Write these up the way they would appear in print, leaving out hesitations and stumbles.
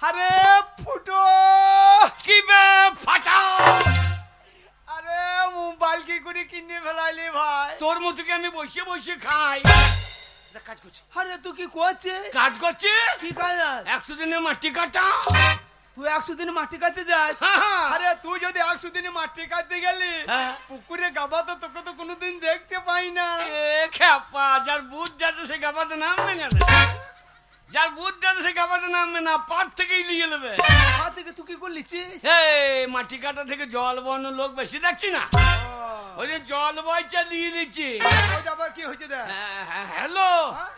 আরে ফুটো কি বে ফাটা, আরে মোবাইল কি করে কিনে ফেলাইলি ভাই? তোর মতো কি আমি বসে বসে খাই? কাজ করছি। আরে তুই কি করছিস? কাজ করছি। কি কাজ? 100 দিনে মাটি কাটা। তুই 100 দিন মাটি কাটতে যাস? হ্যাঁ। আরে তুই যদি 100 দিনে মাটি কাটতে গেলি হ্যাঁ। পুকুরে গাবা তো তোকে তো কোনোদিন দেখতে পাই না। এ খেপা, যার বুধ যাচ্ছে সে গাবাতে নামবে কেন? যার বুধ যাচ্ছে সে গাবাতে নামবে না, পার থেকেই নিয়ে নেবে। পা থেকে তুই কি করলিছিস? এই মাটি কাটা থেকে জল বন লোক বেশি দেখছি না, ওই যে জল বইটা নিয়ে নিচ্ছি। ওই আবার কি হয়েছে দেখ? হ্যালো, হ্যাঁ?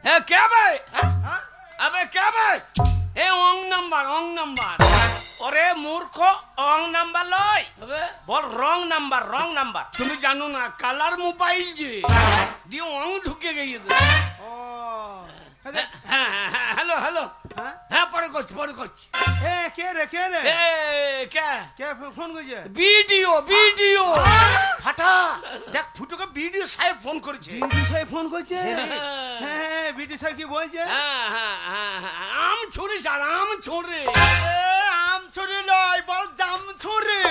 হ্যাঁ কে ভাই? হ্যাঁ? আবে কে ভাই? এ অং নাম্বার, অং নাম্বার। ওরে মূর্খ, অং নাম্বার লয়, আবে বল রং নাম্বার, রং নাম্বার। তুমি জানো না কালার মোবাইল যে দিয়ে অং ঢুকে গিয়েছে। ও হ্যাঁ হ্যাঁ হ্যালো হ্যালো, হ্যাঁ? হ্যাঁ পরে করছি পরে করছি। এ কে রে কে রে? এ কে? কে ফোন করেছে? Video video. ফাটা দেখ, ফুটোকে বিডিও সাহেব ফোন করেছে। বিডি সাহেব ফোন করছে? হ্যাঁ। হ্যাঁ বিডি সাহেব কি বলছে? হ্যাঁ হ্যাঁ হ্যাঁ হ্যাঁ, আম ছুরি স্যার, আম ছুরি। এ আম ছুরি লয়, বল জাম ছুরি।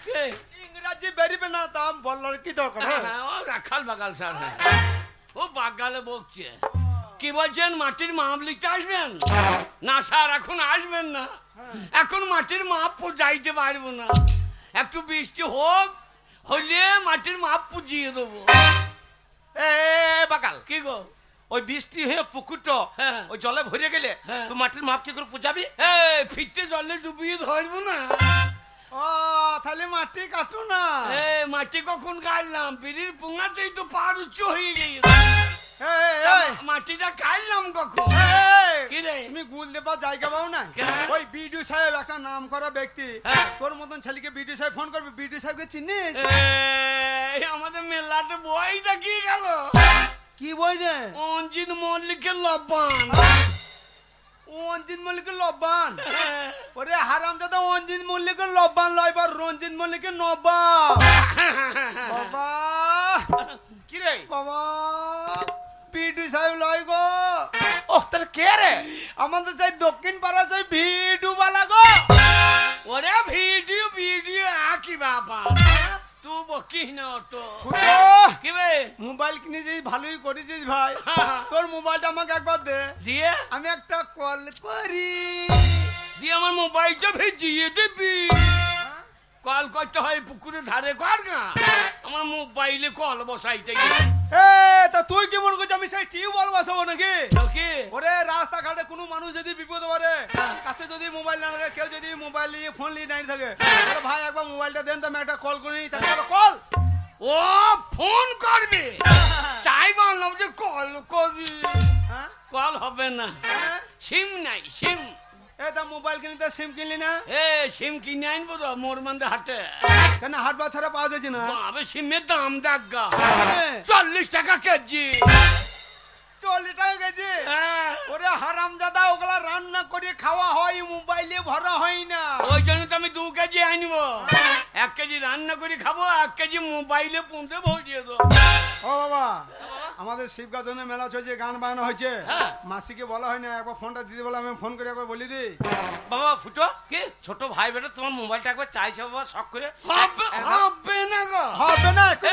কে? ইংরাজি বেরিবে না দাম বলার কি দরকার? হ্যাঁ, হ্যাঁ, ও রাখাল বাগাল স্যার। হ্যাঁ, ও বাগালে বকছে। কি বলছেন, মাটির মাপ লিখতে আসবেন? না স্যার এখন আসবেন না, এখন মাটির মাপ যাইতে পারবো না। একটু বৃষ্টি হোক, হলে মাটির মাপ পুজিয়ে দেবো। এ বাকাল, কি গো? ওই বৃষ্টি হয়ে পুকুরটা হ্যাঁ। ওই জলে ভরে গেলে হ্যাঁ। তুই মাটির মাপ কি করে পুজাবি? ফিরতে জলে ডুবিয়ে ধরবো না। ও তাহলে মাটি কাটো না। মাটি কখন কাটলাম? বিড়ির পুঙাতেই তো পার উচ্চ হয়ে গিয়েছে। এই, এই, মাটিটা কাটলাম কখন? এই, কি রে? তুমি গুল দেবার জায়গা পাও না? কেন? ওই বিডি সাহেব একটা নাম করা ব্যক্তি, হ্যাঁ। তোর মতন ছেলেকে বিডি সাহেব ফোন করবে। বিডি সাহেবকে চিনিস? আমাদের মেলাতে বই দেখিয়ে গেল, কি বই রে? অঞ্জিত মল্লিকের লব্বান। অঞ্জিত মল্লিকের লব্বান? ওরে হারামজাদা, অঞ্জিত মল্লিকের লব্বান লয়, বা রঞ্জিত মল্লিকের নবাব। বাবা কি রে? বাবা বিডি সাহেব লয় গো। ও তাহলে কে রে? আমাদের চাই দক্ষিণ পাড়া চাই ভিডু বালা গো। ওরে ভিডিও ভিডিও একই ব্যাপার, তুই বকিস না তো। ফুটো, কি বে? মোবাইল কিনেছিস, ভালোই করেছিস ভাই। তোর মোবাইলটা আমাকে একবার দে, দিয়ে আমি একটা কল করি। দিয়ে আমার মোবাইলটা ভেজিয়ে দিবি। কল করতে হয় পুকুরে ধারে কর না, আমার মোবাইলে কল বসাইতে গেলে। এ তা তুই কি মনে করছিস আমি সেই টিউবওয়েল বসাবো নাকি? কি? ওরে রাস্তাঘাটে কোনো মানুষ যদি বিপদ পড়ে, কাছে যদি মোবাইল না থাকে, কেউ যদি মোবাইল নিয়ে ফোন নিয়ে দাঁড়িয়ে থাকে, বলে ভাই একবার মোবাইলটা দেন তো, আমি একটা কল করি। তাহলে বলো কল। ও ফোন করবে, তাই বললাম যে কল করবি। হ্যাঁ? কল হবে না, হ্যাঁ? সিম নাই সিম। এ তা মোবাইল কিনতে সিম কিনলি না সিম কিনে আনবো তো মোর মন্দে হাটে। কেন? হাট বা ছাড়া পাওয়া যাচ্ছে না? বাবে সিমের দাম দেখ গা, হ্যাঁ। 40 টাকা কেজি। 40 টাকা কেজি? হ্যাঁ, ওরে হারামজাদা, ওগুলা রান্না করে খাওয়া হয়, মোবাইলে ভরা হয় না। ওই জন্য তো আমি 2 কেজি আনবো। 1 কেজি রান্না করে খাবো, 1 কেজি মোবাইলে পুঁতে ভরিয়ে দেবো। ও বাবা, আমাদের শিবগাজনে মেলা চলছে, গান বাজনা হয়েছে। হ্যাঁ। মাসিকে বলা হয় না, একবার ফোনটা দিতে বলে, আমি ফোন করে একবার বলি দিই। বাবা ফুটো, কি ছোট ভাই বেটা তোমার মোবাইলটা একবার চাইছে বাবা, শখ করে। হবে না গো, হবে না? এ,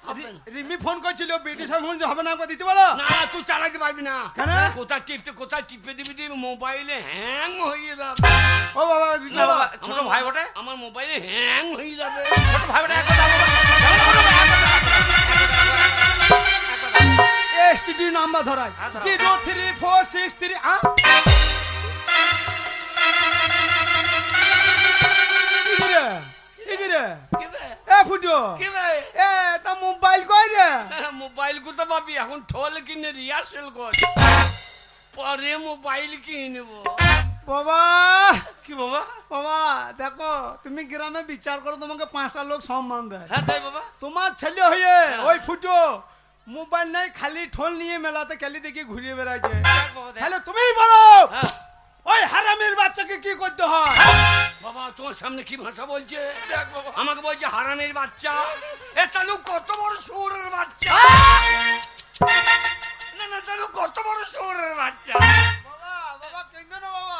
হবে না। রিমি ফোন করছিল, বিটি সাহেব ফোন হবে না, একবার দিতে বলো। না তুই চালাতে পারবি না। কেন? কোথায় টিপে দিবি দিবি, মোবাইলে হ্যাং হয়ে যাবে। ও বাবা দিতে না বলো। বাবা, ছোট ভাই বটে, আমার মোবাইলে হ্যাং হয়ে যাবে। ছোট ভাই বেটা একবার দাও বাবা। এসটিডি নাম্বার ধরাই, হ্যাঁ, ধরাও। 03463 কি বে? এ ফুটো, কি বে? এ তা মোবাইল কই রে? মোবাইল কোথা পাবি? এখন ঠোল কিনে রিহার্সেল কর, পরে মোবাইল কিনবো। বাবা কি বাবা? বাবা দেখো, তুমি গ্রামে বিচার করো, তোমাকে 5টা লোক সম্মান দেয়। হ্যাঁ তাই বাবা। তোমার ছেলে হয়ে ওই ফুটো মোবাইল নাই, খালি ঠোল নিয়ে মেলাতে খালি দেখি ঘুরিয়ে বেড়াচ্ছে। দেখ বাবা, দেখ। তাহলে তুমি বলো, হ্যাঁ। ওই হারামির বাচ্চাকে কি করতে হয়? বাবা তোমার সামনে কি ভাষা বলছে? দেখ বাবা। আমাকে বলছে হারামের বাচ্চা। এ তাহলে কত বড় শুয়োরের বাচ্চা। না না, তাহলে কত বড় শুয়োরের বাচ্চা। বাবা বাবা কেন্দ্র না বাবা।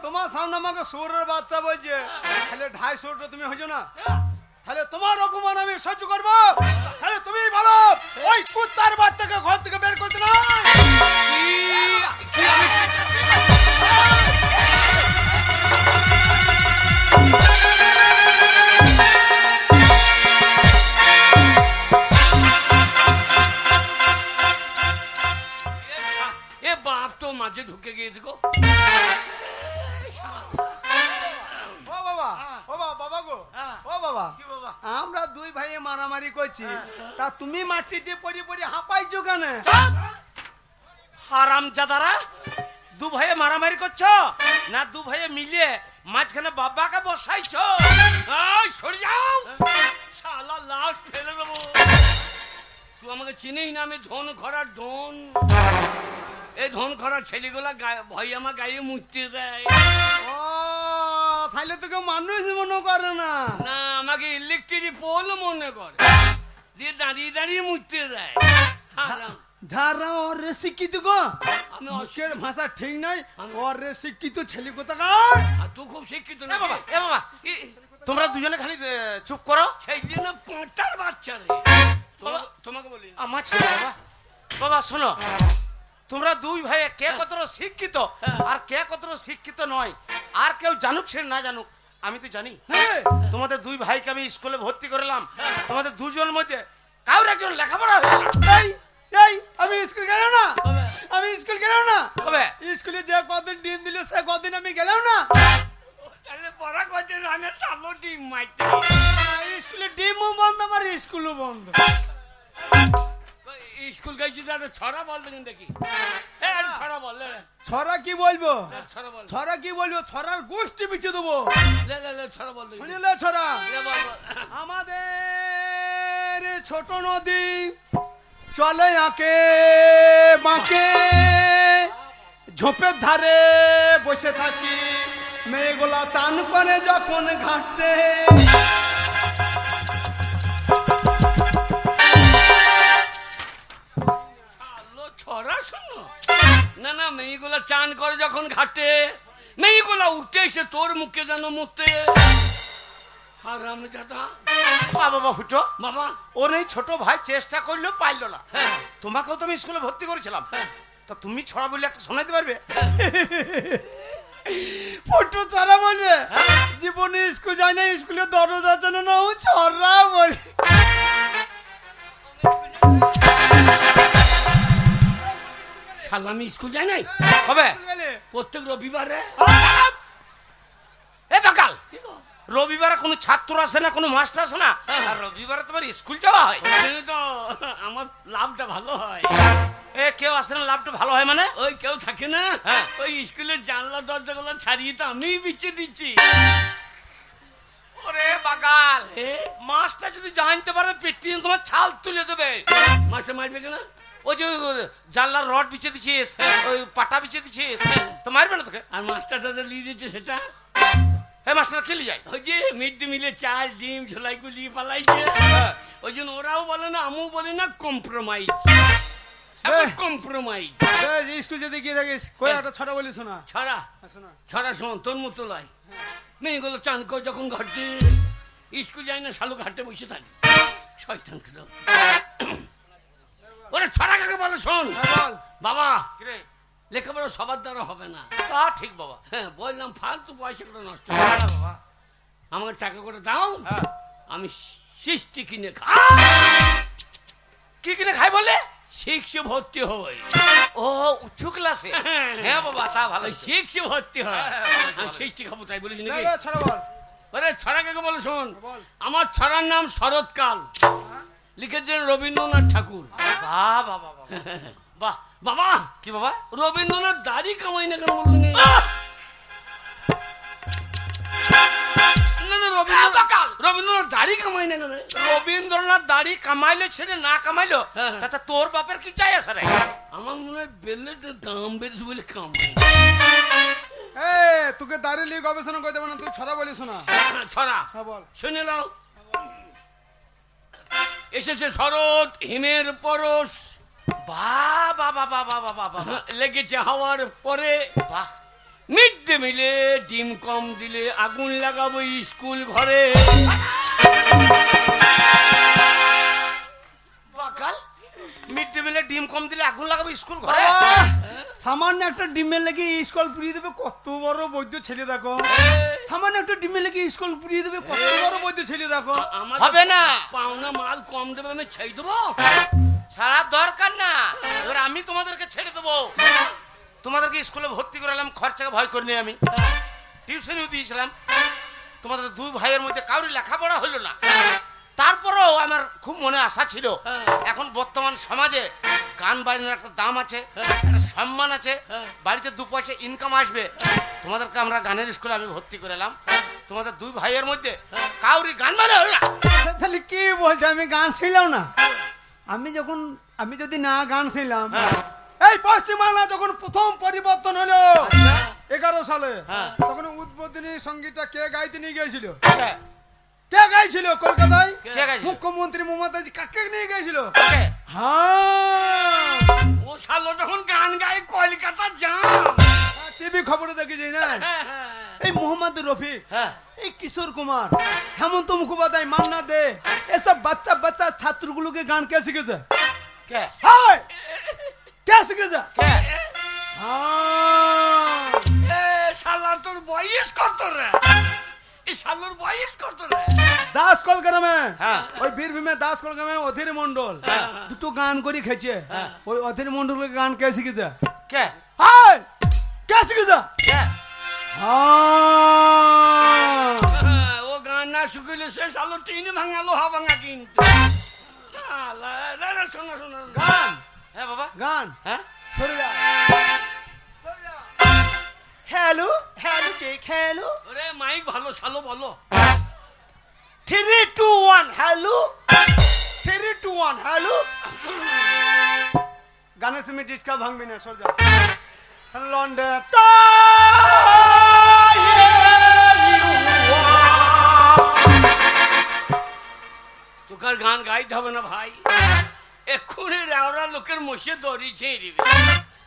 তোমার সামনে আমাকে সুরের বাচ্চা বলছে, তাহলে 250টা তুমি হইছো না, তাহলে তোমার অপমান আমি সহ্য করবো। তাহলে তুমি বলো ওই কুত্তার বাচ্চাকে ঘর থেকে বের করতে না। এ বাপ তো মাঝে ঢুকে গিয়েছে গো। ও বাবা, ও বাবা, বাবা গো, ও বাবা, কি বাবা? আমরা দুই ভাইয়ে মারামারি করছি, তা তুমি মাটিতে পড়ি পড়ি হাঁপাইছো কেন? হারামজাদারা, দু ভাইয়ে মারামারি করছো না দু ভাইয়ে মিলিয়ে মাঝখানে বাবাকে বসাইছো? এই, সরে যাও, শালা লাশ ফেলে দেবো। তুই আমাকে চিনিস না, আমি ধন খরার ধন। এই ধন খরার ছেলেগুলা ভয় আমার গায়ে মুছতে দেয় ও তাহলে তোকে মানুষ মনে করে না। না, আমাকে ইলেকট্রিক পোল মনে করে, দিয়ে দাঁড়িয়ে দাঁড়িয়ে মুছতে দেয়। হারাম। যারা ওর রে শিক্ষিত গো, আমি মুখের ভাষা ঠিক নাই, আমি- ওর রে শিক্ষিত ছেলে কোথাকার। আর তুই খুব শিক্ষিত এ না বাবা, এ বাবা, তোমরা দুজনে খালি চুপ করো। ছেলে না পাঁটার বাচ্চা রে। তোমাকে বলি না। আমার ছেলে বাবা। বাবা শোনো, তোমরা দুই ভাইয়ে কে কতটা শিক্ষিত আর কে কতটা শিক্ষিত নয়, আর কেউ জানুক সে না জানুক, আমি তো জানি। হ্যাঁ, তোমাদের দুই ভাইকে আমি স্কুলে ভর্তি করলাম, তোমাদের দুজনের মধ্যে কারোর একজন লেখাপড়া হয়েছে। এই এই আমি স্কুল গেলাম না, কবে? আমি স্কুল গেলাম না। কবে? স্কুলে যে কদিন ডিম দিল সে কদিন আমি গেলাম না। তাহলে পড়া করছে রানের সামনে ডিম মারতে। স্কুলে ডিমও বন্ধ, আমার স্কুলও বন্ধ। স্কুল গেছি তো একটা ছড়া বল দেখুন দেখি। এ, একটা ছড়া বল লে, ছড়া কি বলবো? ছড়া বল। ছড়া কি বলবো? ছড়ার গোষ্ঠী বিছে দেবো। লে, লে, লে, ছড়া বল দেখি। শুনিলে ছড়া, লে, বল, বল। আমাদের ছোট নদী চলে আঁকে বাঁকে, ঝোপের ধারে বসে থাকি, মেয়েগুলা চান করে যখন ঘাটে। আলো ছড়া শোনো না, না, মেয়েগুলা চান করে যখন ঘাটে, মেয়েগুলা উঠে এসে তোর মুখে যেন মুখতে। হারাম জাদা। বাবা ফুটো, বাবা, ওর এই ছোট ভাই চেষ্টা করলেও পাইলো না। হ্যাঁ, তোমাকেও তো আমি স্কুলে ভর্তি করেছিলাম, হ্যাঁ। তা তুমি ছড়া বলে একটা শোনাইতে পারবে? ফটো ছড়া বলবে? জীবনে স্কুল যায় না, স্কুলে দরজা আছে না, ও ছড়া বলে। সালামি স্কুল যায় নাই হবে প্রত্যেক রবিবারে। এ বাকাল, কি গো? রবিবারে কোনো ছাত্র আসে না, কোনো মাস্টার আসে না, আর রবিবারে তোমার স্কুল যাওয়া হয়? ওখানে তো আমার লাভটা ভালো হয়। এ কেউ আসে না, লাভটা ভালো হয় মানে? ওই কেউ থাকে না, হ্যাঁ। ওই স্কুলের জানলা দরজাগুলো ছাড়িয়ে তো আমি বিচ্ছে দিচ্ছি। ওরে বাকাল, এ, মাস্টার যদি জানতে পারে পেটিয়ে তোমার ছাল তুলে দেবে। মাস্টার মারবে কেন? ওই যে জানলার রড বিছে দিছিস, ওই পাটা বিছে দিছিস, তো মারবে না তোকে? আর মাস্টারটা যে লিয়ে দিচ্ছে সেটা হে মাস্টার খেলি যায়। ওই যে মিড ডে মিলে চাল ডিম ঝোলাই গুলিয়ে পালাইছে, ওই জন্য ওরাও বলে না, আমিও বলি না, কম্প্রোমাইজ। কম্প্রোমাইজ স্কুল যদি গিয়ে থাকিস, কই একটা ছড়া বলি শোনা। ছড়া শোনা। ছড়া শোন, তোর মতো লয়। মেয়েগুলো চান করে যখন ঘাটে, স্কুল যায় না, শালু ঘাটে বসে থাকে। শয়তান খেলো। ওরে ছড়া কাকে বলে শোন। বল। বাবা, কিরে? লেখাপড়া সবার দ্বারা হবে না। তা ঠিক বাবা। হ্যাঁ, বললাম ফালতু পয়সা করে নষ্ট না হয়। না বাবা। আমাকে টাকা করে দাও, হ্যাঁ। আমি সৃষ্টি কিনে খাই, কি কিনে খাই বলে? শিক্ষে ভর্তি হই। ও উচ্চ ক্লাসে? হ্যাঁ বাবা, তা ভালো। ওই শিক্ষে ভর্তি হয়, হ্যাঁ, আমি সৃষ্টি খাবো তাই বলিস না, নাকি? না, ছড়া বল। ওরে ছড়া কাকে বলে শোন। বল। আমার ছড়ার নাম শরৎকাল, লিখেছেন রবীন্দ্রনাথ ঠাকুর। বাহ বাহ বাহ বাহ। বাহ। বাবা, কি বাবা? রবীন্দ্রনাথ দাড়ি কামাই না কেন বলুন? না, না, রবীন্দ্রনাথ দাড়ি কামাই না কেন? রবীন্দ্রনাথ দাড়ি কামাইলো ছেড়ে না কামাইলো, হ্যাঁ। তাতে তোর বাপের কি চাই আসে রে? আমার মনে হয় বেলের দাম বেড়েছে বলে কামাই। এ তোকে দাঁড়িয়ে নিয়ে গবেষণা করতে পারে না, তুই ছড়া বলি শোনা। ছড়া হ্যাঁ বল। শুনে নাও। এসেছে শরৎ হিমের পরশ, বাহ বাহ বাহ বাহ বাহ বাহ বাহ বাহ। লেগেছে হাওয়ার পরে, বাহ। মিড ডে ডে মিলে ডিম কম দিলে আগুন লাগাবো স্কুল ঘরে। বাকাল মিড ডে মিলে ডিম কম দিলে আগুন লাগাবে স্কুল ঘরে? সামান্য একটা ডিমের লেগে স্কুল পুড়িয়ে দেবে, কত বড় বৈদ্য ছেলে দেখো। সামান্য একটা ডিমের লেগে স্কুল পুড়িয়ে দেবে, কত বড় বৈদ্য ছেলে দেখো। আমার হবে না, পাওনা মাল কম দেবে, আমি ছেড়ে দেবো। ছাড়া দরকার না, এবার আমি তোমাদেরকে ছেড়ে দেবো। তোমাদেরকে স্কুলে ভর্তি করালাম, খরচাকে ভয় করিনি, আমি টিউশনিও দিয়েছিলাম। তোমাদের দুই ভাইয়ের মধ্যে কারোর লেখাপড়া হলো না, তারপরেও আমার খুব মনে আশা ছিল এখন বর্তমান সমাজে গান বাজনার একটা দাম আছে, একটা সম্মান আছে, বাড়িতে দু পয়সা ইনকাম আসবে। তোমাদেরকে আমরা গানের স্কুলে আমি ভর্তি করালাম। তোমাদের দুই ভাইয়ের মধ্যে কাউরি গান বাজনা হলো না। তাহলে কি বলছে আমি গান শিখলাম না? আমি যদি না গান শিখলাম, এই পশ্চিমবাংলা যখন প্রথম পরিবর্তন হলো 11 সালে, তখন উদ্বোধনী সঙ্গীতটা কে গাইতে নিয়ে গিয়েছিল? কে গাইছিল কলকাতায়? কে গাইছিল? মুখ্যমন্ত্রী মমতা কাকে নিয়ে গিয়েছিল? কে? হ্যাঁ, ও শালো যখন গান গায় কলকাতা যান। টিভি খবরে দেখেছি না? এই মোহাম্মদ রফি, এই কিশোর কুমার, হেমন্ত মুখোপাধ্যায়, মান্না দে, এসব বাচ্চা বাচ্চা ছাত্রগুলোকে গান কে শিখেছে? কে? হাই, কে শিখেছে? কে? এ শালা তোর বয়স কত রে? এই শালোর বয়স কত রে? দাস কলগ্রামে, হ্যাঁ। ওই বীরভূমে দাস কলগ্রামে অধীর মন্ডল দুটো গান করে খেয়েছে। ওই অধীর মন্ডলের গান কে শিখেছে? কে? হাই, কে শিখেছে? কে? ও গান না শুকিলে সে শালো টিনে ভাঙা লোহা ভাঙা কিন্তু। শালা, না, না, শোনো, শোনো। গান, হ্যাঁ বাবা, গান, হ্যাঁ সরে যা, সরে যা। হ্যালো হ্যালো চেক, হ্যালো ওরে মাইক ভালো শালো বলো। 3 2 1 হ্যালো, 3 2 1 হ্যালো। গানের সময় ডিসকা ভাঙবি না, সরে যা। লন্ডন তোকার গান গাইতে হবে না ভাই, এক্ষুনি রাওরা লোকের মশে দড়ি ছেড়ে দিবে,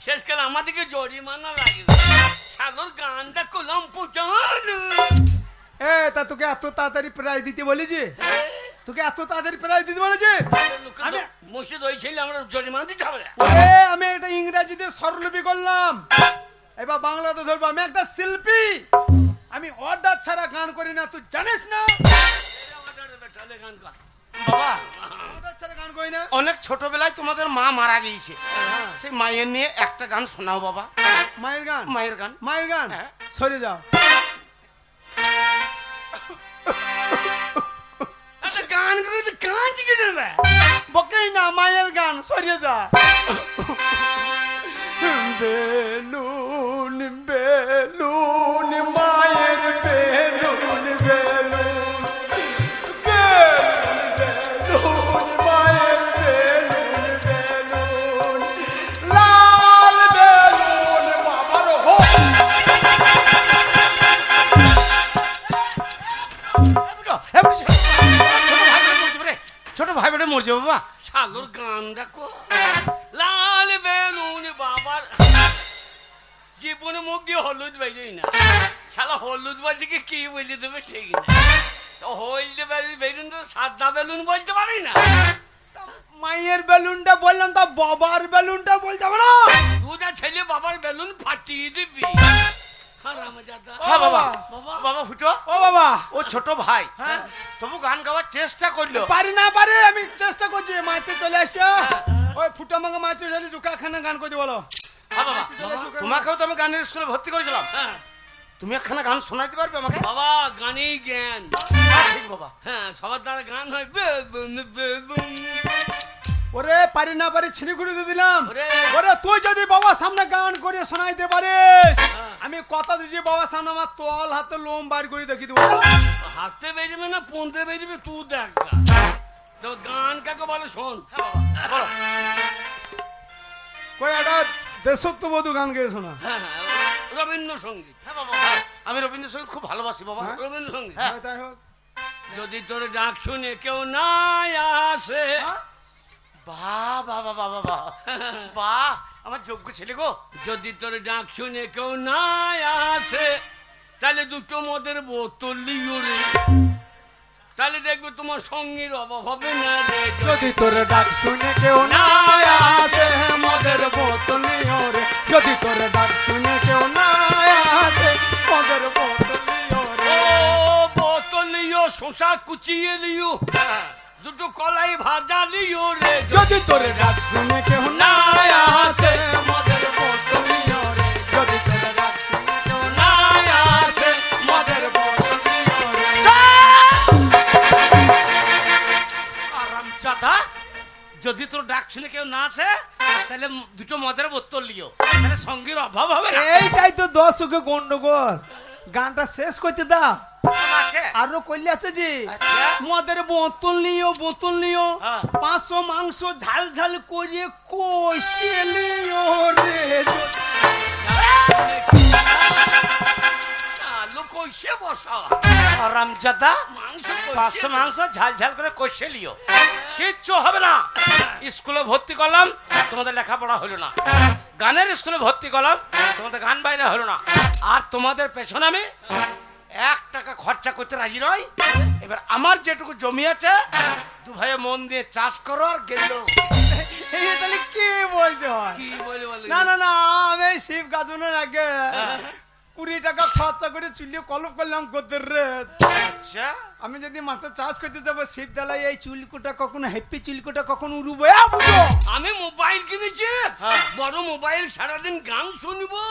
শেষকালে আমাদেরকে জরিমানা লাগবে। শালোর গানটা কলম পুচান। এ তা তোকে এত তাড়াতাড়ি প্রাইজ দিতে বলেছি? তোকে এত তাড়াতাড়ি প্রাইজ দিতে বলেছি? আমি- মসে দই ছেলে আমরা জরিমানা দিতে হবে না। আমি একটা ইংরেজিতে স্বরলিপি করলাম, এবার বাংলাতে ধরবো। আমি একটা শিল্পী, আমি অর্ডার ছাড়া গান করি না, তুই জানিস না? গান কর। বাবা, অর্ডার ছাড়া গান করি না। অনেক ছোটবেলায় তোমাদের মা মারা গিয়েছে, সেই মায়ের নিয়ে একটা গান শোনাও বাবা। মায়ের গান, মায়ের গান। মায়ের গান, হ্যাঁ। সরে যাও। আচ্ছা গান করে তো গান শিখে যাবে। বকেই না, মায়ের গান, সরিয়ে যা। বেলুন বেলুন মায়ের বেলুন, বেলুন বেলুন মায়ের বেলুন, বেলুন লাল বেলুন বাবার হো। ছোট ভাই বেটে মরছে বাবা। শালোর গান দেখো, লাল বেলুন বাবার। জীবনে মুখ দিয়ে হলুদ বেরোই না, শালা হলুদ বলতে কি বলে দেবে ঠিক না। তো হলুদ বেলুন তো সাদা বেলুন বলতে পারি না। মায়ের বেলুনটা বললাম, তা বাবার বেলুনটা বলতে হবে না? দুটা ছেলে বাবার বেলুন ফাটিয়ে দিবি। হারামজাদা। হ্যাঁ বাবা, বাবা। বাবা ফুটো, ও বাবা, ও ছোট ভাই, হ্যাঁ। তবু গান গাওয়ার চেষ্টা করলো। পারি না পারে, আমি চেষ্টা করছি। মাইতে চলে আসছে, ওই ফুটা মাঙ্গা মাইতে চলে জুকাখানা গান করতে বলো। হ্যাঁ বাবা, তোমাকেও তো আমি গানের স্কুলে ভর্তি করেছিলাম, হ্যাঁ তুমি একখানা গান শোনাইতে পারবে আমাকে? বাবা, গানেই জ্ঞান। ঠিক বাবা। হ্যাঁ সবার দ্বারা গান হয়। Balloon balloon. ওরে পারি না পারি ছিনি করে দিয়ে দিলাম। ওরে। ওরে তুই যদি বাবার সামনে গান করে শোনাইতে পারিস, আমি কথা দিচ্ছি বাবার সামনে আমার তল হাতে লোম বার করে দেখি দেবো। হাতে বেরোবে না পৌঁতে বেরোবে তুই দেখ। তো গান কাকে বলে শোন। হ্যাঁ বাবা, বলো। কই একটা দেশত্ববোধ গান গেয়ে শোনা। হ্যাঁ হ্যাঁ, রবীন্দ্রসঙ্গীত। হ্যাঁ বাবা, আমি রবীন্দ্রসঙ্গীত খুব ভালোবাসি বাবা। হ্যাঁ? রবীন্দ্রসঙ্গীত। হ্যাঁ। তাই হোক। যদি তোর ডাক শুনে কেউ না আসে। হ্যাঁ? বাহ বাহ বাহ বাহ বাহ বাহ, আমার যোগ্য ছেলে গো। যদি তোর ডাক শুনে কেউ না আসে তাহলে দুটো মদের বোতল লিও রে, তাহলে দেখবে তোমার সঙ্গীর অভাব হবে না রে। যদি তোর ডাক শুনে কেউ না আসে মদের বোতল নিও রে, যদি তোর ডাক শুনে কেউ না আসে মদের বোতল নিও রে। ও বোতল লিও, শশা কুচিয়ে লিও, দুটো কলাই ভাজা লিও রে। যদি তোর ডাক শুনে কেউ না আসে মদের বোতল নিও রে, যদি তোর ডাক শুনে কেউ না আসে মদের বোতল নিও রে। আরামজাদা, যদি তোর ডাক শুনে কেউ না আসে তাহলে দুটো মদের বোতল লিও, তাহলে সঙ্গীর অভাব হবে না। এইটাই তো দর্শকে গন্ডগোল, গানটা শেষ করতে দাও। আছে আরো কইলে আছে জি, আচ্ছা। মদের বোতল নিও, বোতল নিও, হ্যাঁ। 500 মাংস ঝাল ঝাল করে কষে নিও রে। আলু কইসে বসা, আরামজাদা, মাংস 500 মাংস ঝাল ঝাল করে কষে লিও, কিচ্ছু হবে না। স্কুলে ভর্তি করলাম, তোমাদের লেখাপড়া হলো না। গানের স্কুলে ভর্তি করলাম, তোমাদের গান বাইরে হলো না। আর তোমাদের পেছনে আমি 1 টাকা খরচা করতে রাজি নই। এবার আমার যেটুকু জমি আছে, দু ভাইয়ে মন দিয়ে চাষ করো আর গেল। এই তাহলে কি বলতে হয়? কি বলে বলে না না না, আমি শিব গাজনের আগে 20 টাকা খরচা করে চুলিয়ে কলপ করলাম গোদের রে। আচ্ছা, আমি যদি মাঠে চাষ করতে যাবো, শিব দালাই এই চুলকুটা কখনো হ্যাপি চুলকুটা কখনো উড়ুবো। বুঝো আমি মোবাইল কিনেছি, হ্যাঁ। বড় মোবাইল, সারাদিন গান শুনবো,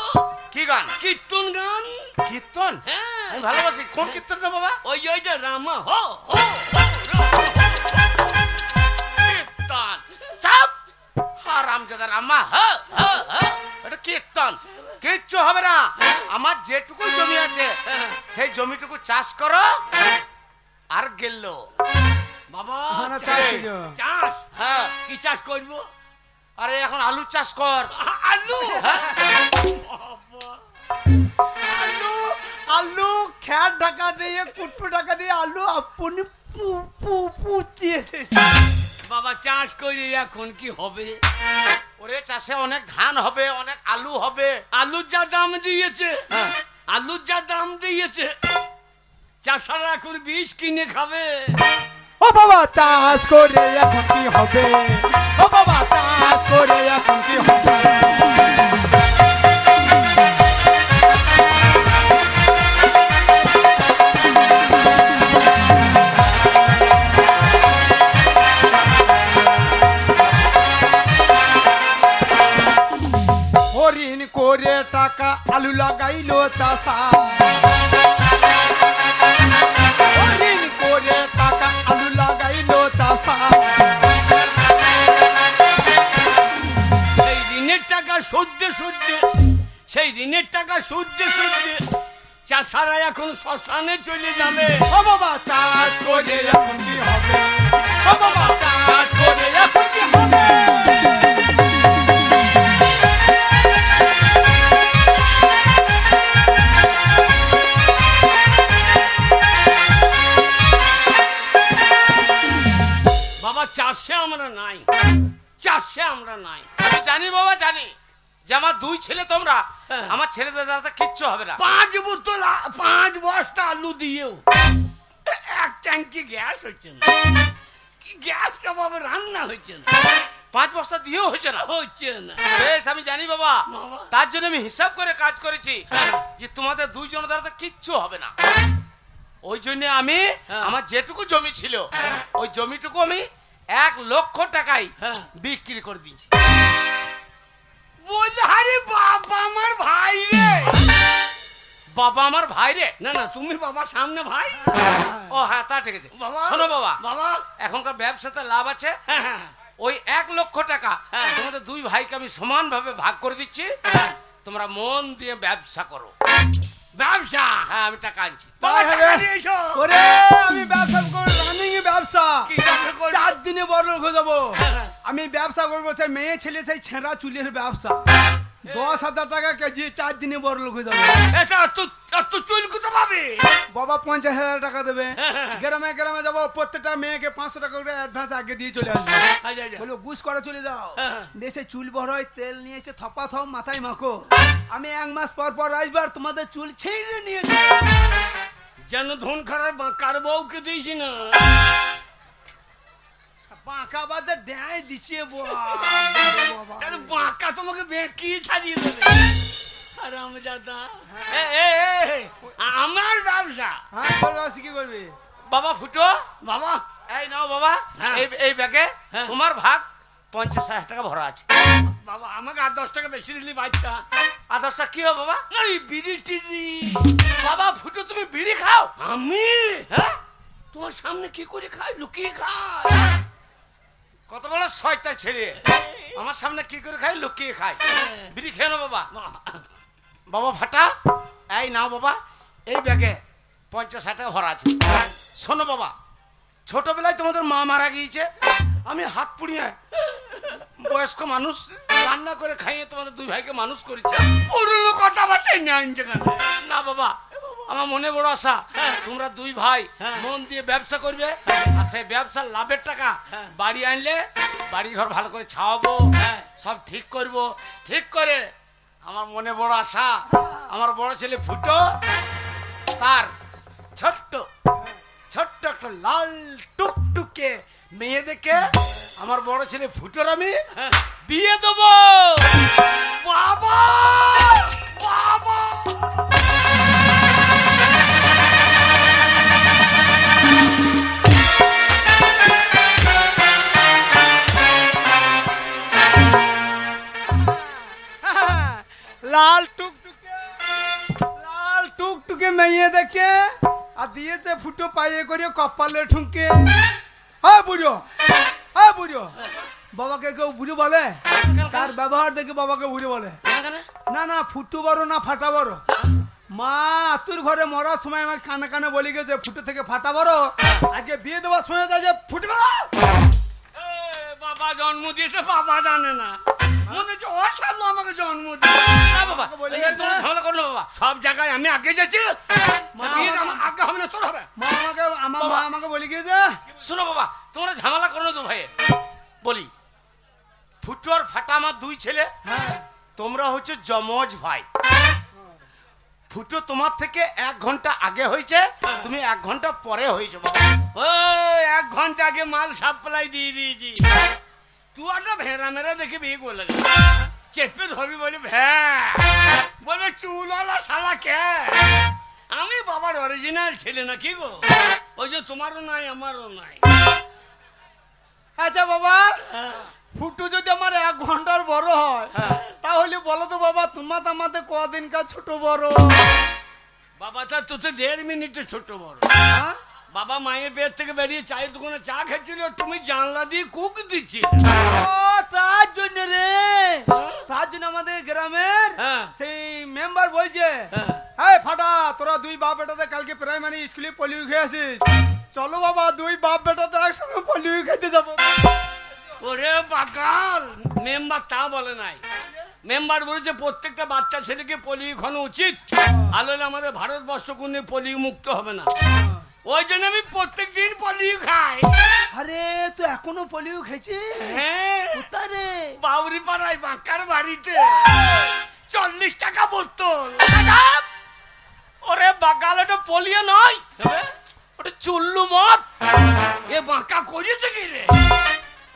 কি গান? কীর্তন গান। কীর্তন? হ্যাঁ, আমি ভালোবাসি। কোন কীর্তনটা বাবা? ওই ওইটা রামা হো হো কীর্তন। চাপ। হারামজাদা রামা, হ্যাঁ হ্যাঁ হ্যাঁ, এটা কীর্তন। কিচ্ছু হবে না। আমার যেটুকু জমি আছে সেই জমিটুকু চাষ করো আর গেল। বাবা হ্যাঁ, চাষ ছিল। চাষ, হ্যাঁ, কি চাষ করবো? আরে এখন আলু চাষ কর। আলু। আলু আলু খ্যার ঢাকা দিয়ে কুট্টু ঢাকা দিয়ে আলু আপনি পুচিয়ে বাবা চাষ করি, এখন কি হবে? ওরে চাষে অনেক ধান হবে, অনেক আলু হবে। আলুর যা দাম দিয়েছে, হ্যাঁ। আলুর যা দাম দিয়েছে, চাষারা এখন বিষ কিনে খাবে। ও বাবা চাষ করে এখন কি হবে? ও বাবা চাষ করে এখন কি হবে? হরিণ করে টাকা আলু লাগাইলো চাষা, হরিণ করে টাকা আলু লাগাইলো চাষা। সেই ঋণের টাকা সহ্যে সহ্যে, সেই ঋণের টাকা সহ্যে সহ্যে চাষারা এখন শ্মশানে চলে যাবে। ও বাবা চাষ করে এখন কি হবে? ও বাবা চাষ করে এখন কি হবে? বাবা চাষে আমরা নাই, চাষে আমরা নাই। আমি জানি বাবা, জানি যে আমার 2 ছেলে তোমরা, হ্যাঁ। আমার ছেলেদের দ্বারা কিচ্ছু হবে না। 5 বোতল 5 বস্তা আলু দিয়েও 1 ট্যাঙ্কি গ্যাস হচ্ছে না। কি গ্যাসটা বাবা রান্না হচ্ছে না, 5 বস্তা দিয়েও হয়েছে না। হচ্ছে না। বেশ, আমি জানি বাবা, বাবা। তার জন্য আমি হিসাব করে কাজ করেছি হ্যাঁ। যে তোমাদের 2 জনের দ্বারা কিচ্ছু হবে না। ওই জন্য আমি হ্যাঁ। আমার যেটুকু জমি ছিল ওই জমিটুকু আমি 1 লক্ষ টাকায় হ্যাঁ। বিক্রি করে দিয়েছি। বলে আরে বাবা আমার ভাই রে। বাবা আমার ভাই রে? না না, তুমি বাবা সামনে ভাই। ও হ্যাঁ, তা ঠিক আছে। বাবা শোনো বাবা, বাবা, এখনকার ব্যবসাতে লাভ আছে। হ্যাঁ হ্যাঁ ওই 1 লক্ষ টাকা হ্যাঁ। তোমাদের 2 ভাইকে আমি সমানভাবে ভাগ করে দিচ্ছি। হ্যাঁ। তোমরা মন দিয়ে ব্যবসা করো। ব্যবসা। হ্যাঁ, আমি টাকা আনছি। বাবা তাই টাকা হবে? নিয়ে এসো। ওরে আমি ব্যবসা করবো, রানিং ব্যবসা। কি ব্যবসা করবে? 4 দিনে বড় লোক হয়ে যাবো। হ্যাঁ। আমি ব্যবসা করবো, সেই মেয়ে ছেলে সেই ছেঁড়া চুলের ব্যবসা। 10,000 টাকা কেজি, 4 দিনে বড় লোক হয়ে যাবে। এটা এত চুল কোথা পাবে? বাবা 50,000 টাকা দেবে। গ্রামে গ্রামে যাবো, প্রত্যেকটা মেয়েকে 500 টাকা করে অ্যাডভান্স আগে দিয়ে চলে আসবে। বলো গুছ করে চলে যাও, দেশে চুল বড় হয়, তেল নিয়ে এসে থপা থপ মাথায় মাখো, আমি 1 মাস পর পর আসবার তোমাদের চুল ছেড়ে নিয়ে যেন ধন খারাপ কার বউকে দিয়েছি না। বাঁকা বাদে ড্যায় দিচ্ছে বাঁকা তোমাকে বেঁকিয়ে ছাড়িয়ে দেবে। আরামজাদা, আমার ব্যবসা। হ্যাঁ বলো, কি করবি বাবা ফুটো, বাবা এই নাও বাবা, হ্যাঁ। এই ব্যাগে হ্যাঁ। তোমার ভাগ 50,000 টাকা ভরা আছে। বাবা আমাকে 8-10 টাকা বেশি দিলি বাচ্চা। আর 10টা কি হবে বাবা? এই বিড়ি টিড়ি। বাবা ফুটো, তুমি বিড়ি খাও? আমি হ্যাঁ, তোমার সামনে কি করে খাই? লুকিয়ে খাই। কত বড় শয়তান ছেলে, আমার সামনে কি করে খাই? লুকিয়ে খাই। বিড়ি খেয়ে নাও বাবা। বাবা ফাটা, এই নাও বাবা, এই ব্যাগে 50,000 টাকা ভরা আছে। শোনো বাবা, ছোটবেলায় তোমাদের মা মারা গিয়েছে, আমি হাত পুড়িয়ে বয়স্ক মানুষ রান্না করে খাইয়ে তোমাদের 2 ভাইকে মানুষ করেছি। পুরনো কথা বার্তাই নেই যেখানে। না বাবা, আমার মনে বড় আশা, তোমরা 2 ভাই মন দিয়ে ব্যবসা করবে, আর সেই ব্যবসার লাভের টাকা বাড়ি আনলে বাড়ি ঘর ভালো করে ছাওয়াবো, সব ঠিক করব। ঠিক করে আমার মনে বড় আশা, আমার বড় ছেলে ফুটো তার ছোট্ট ছোট্ট একটা লাল টুকটুকে মেয়ে দেখে আমার বড় ছেলে ফুটোর আমি বিয়ে দেবো। বাবা বাবা, লাল টুকটুকে মেয়ে দেখে আর দিয়েছে ফুটো পায়ে করে কপালে ঠুনকে। হ্যাঁ বুড়ো, হ্যাঁ বুড়ো, বাবাকে কেউ বুড়ো বলে? তার ব্যবহার দেখে বাবাকে বুড়ো বলে না। না ফুটু বড় না ফাটা বড়। মা তোর ঘরে মরার সময় আমার কানে কানে বলে গেছে ফুটো থেকে ফাটা বড়, আগে বিয়ে দেওয়ার সময় যে ফুটে বড়। বাবা জন্ম দিয়েছে, বাবা জানে না, মনে হচ্ছে অসাধ্য আমাকে জন্ম দিয়ে। না বাবা, তোমরা ঝামেলা করো না বাবা। সব জায়গায় আমি আগে যাচ্ছি, আগে হবে না, তোর হবে। আমার মা আমাকে বলে গিয়েছে। শোনো বাবা, তোমরা ঝামেলা করো না 2 ভাইয়ে। বলি, ফুটো আর ফাটা আমার 2 ছেলে, তোমরা হচ্ছে যমজ ভাই। ফুটো তোমার থেকে 1 ঘন্টা আগে হয়েছে, তুমি 1 ঘন্টা পরে হয়েছে বাবা। ওই 1 ঘন্টা আগে মাল সাপ্লাই দিয়ে দিয়েছি। তুই একটা ভেড়া মেরা দেখে বিয়ে করলে, চেপে ধরবি বলে বলবে চুলওয়ালা শালা কে। আমি বাবার অরিজিনাল ছেলে না কি গো, ওই যে তোমারও নাই আমারও নাই। আচ্ছা বাবা, ফুটু যদি আমার 1 ঘন্টার বড় হয়, তাহলে বলো তো বাবা, তোমার আমাদের কদিনকার ছোট বড়? বাবা তা তো 1.5 মিনিটে ছোট বড়। বাবা মায়ের পেট থেকে বেরিয়ে চায়ের দোকানে চা খেয়েছিল, তুমি জানলা দিয়ে কুক দিচ্ছি। তার জন্য রে, তার জন্য আমাদের গ্রামের সেই মেম্বার বলছে, এই ফাটা, তোরা 2 বাপ বেটাতে কালকে প্রাইমারি স্কুলে পলিও খেয়ে আসিস, চলো বাবা 2 বাপ বেটাতে একসঙ্গে পলিও খেতে যাবো। ওরে বাকাল, মেম্বার তা বলে নাই। মেম্বার বলেছে প্রত্যেকটা বাচ্চা ছেলেকে পোলিও খাওয়ানো উচিত, আলোলে আমাদের ভারতবর্ষ কোনো পোলিও মুক্ত হবে না। ওই জন্য আমি প্রত্যেক দিন পোলিও খাই। আরে তুই এখনো পলিও খেয়েছিস? হ্যাঁ, কোথায় রে? বাউরি পাড়ায় বাঁকার বাড়িতে 40 টাকা বোতল। ওরে বাগাল, ওটা পোলিও নয়, ওটা চুল্লু মদ। এ বাঁকা করেছে কি রে?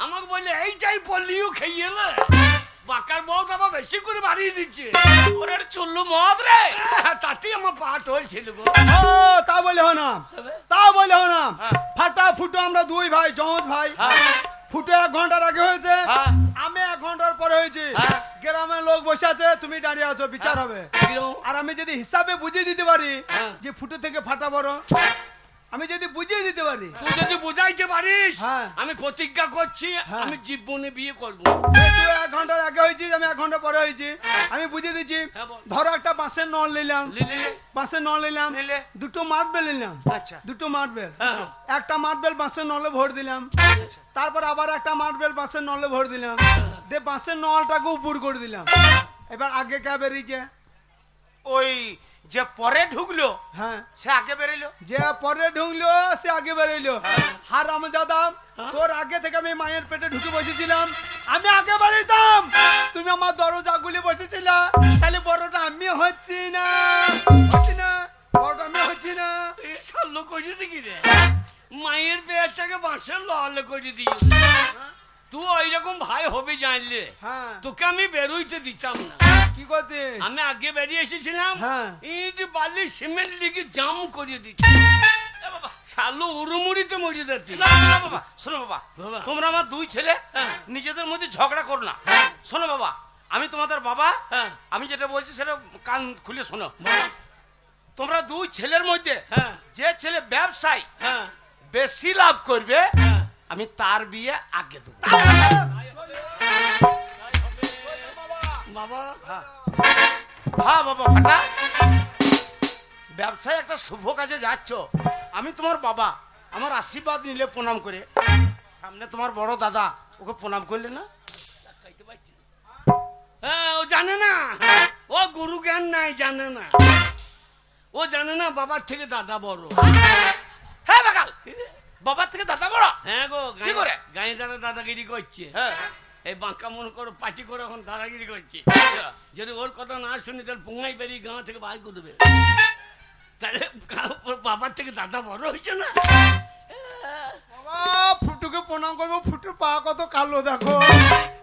আমাকে বললে এইটাই পোলিও খেয়ে এলে, বাঁকার বউ আবার বেশি করে বাড়িয়ে দিচ্ছে। ওরে চুল্লু মদ রে, তাতেই আমার পাট হয়েছিল গো। ও তা বলে হো না, তা বলে হো না। ফাটা ফুটো আমরা 2 ভাই, যমজ ভাই। ফুটো 1 ঘন্টার আগে হয়েছে, আমি 1 ঘন্টার পরে হয়েছি। গ্রামের লোক বসে আছে, তুমি দাঁড়িয়ে আছো, বিচার হবে। আর আমি যদি হিসাবে বুঝিয়ে দিতে পারি যে ফুটো থেকে ফাটা বড়, আমি যদি বুঝিয়ে দিতে পারি, তুই যদি বুঝাইতে পারিস, হ্যাঁ। আমি প্রতিজ্ঞা করছি হ্যাঁ। আমি জীবনে বিয়ে করবো। তুই 1 ঘন্টার আগে হয়েছিস, আমি 1 ঘন্টা পরে হয়েছি, আমি বুঝিয়ে দিচ্ছি। হ্যাঁ, বল। ধরো একটা বাঁশের নল নিলাম, নিলে বাঁশের নল নিলাম, নিলে? 2টো মার্বেল নিলাম। আচ্ছা। 2টো মার্বেল, হ্যাঁ। একটা মার্বেল বাঁশের নলে ভর দিলাম, তারপর আবার একটা মার্বেল বাঁশের নলে ভর দিলাম, দিয়ে বাঁশের নলটাকে উপর করে দিলাম। এবার আগে কে বেরিয়েছে? ওই যে পরে ঢুকলো হ্যাঁ, সে আগে বেরোলো। যে পরে ঢুকলো সে আগে বেরোইলো। হারাম জাদা, তোর আগে থেকে আমি মায়ের পেটে ঢুকে বসেছিলাম, আমি আগে বেরোইতাম, তুমি আমার দরজা গুলি বসেছিলা, তাহলে বড়টা আমি হচ্ছি না, হচ্ছি না, বড়টা আমি হচ্ছি না। এই সাল্লো করে দেখি রে, মায়ের পেটটাকে বাঁশের ললে করে দিই। তুই ওই রকম ভাই হবে জানলে হ্যাঁ, তোকে আমি বেরোইতে দিতাম না। কি করতিস? আমি আগে বেরিয়ে এসেছিলাম, হ্যাঁ। এই যে বালি সিমেন্ট লিগে জাম করে দিচ্ছি, এ বাবা, শালো উড়ুমুড়িতে মরে যাচ্ছি। না না বাবা, শোনো বাবা, বাবা। তোমরা আমার দুই ছেলে হ্যাঁ। নিজেদের মধ্যে ঝগড়া করো না। শোনো বাবা, আমি তোমাদের বাবা, হ্যাঁ। আমি যেটা বলছি সেটা কান খুলে শোনো। বাবা। তোমরা দুই ছেলের মধ্যে হ্যাঁ। যে ছেলে ব্যবসায়ী হ্যাঁ, বেশি লাভ করবে হ্যাঁ। আমি তার বিয়ে আগে দেবো। বাবা হ্যাঁ বাবা ফাটা, ব্যবসায় একটা শুভ কাজে যাচ্ছ, আমি তোমার বাবা, আমার আশীর্বাদ নিলে প্রণাম করে, সামনে তোমার বড় দাদা, ওকে প্রণাম করলে না? হ্যাঁ, ও জানে না, ও গুরু জ্ঞান নাই, জানে না, ও জানে না বাবার থেকে দাদা বড়। হ্যাঁ বাকাল, বাবার থেকে দাদা বড়? হ্যাঁ গো, কি করে? গায়ে যারা দাদাগিরি করছে, হ্যাঁ। এই বাঁকা মনে করো পার্টি করে এখন দাদাগিরি করছে। যদি ওর কথা না শুনি তাহলে পুঙ্গাই বেরিয়ে গাঁ থেকে বাইর করে দেবে, তাহলে ওর বাবার থেকে দাদা বড় হয়েছে না। বাবা, ফুটুকে প্রণাম করবো, ফুটুর পা কত কালো দেখো,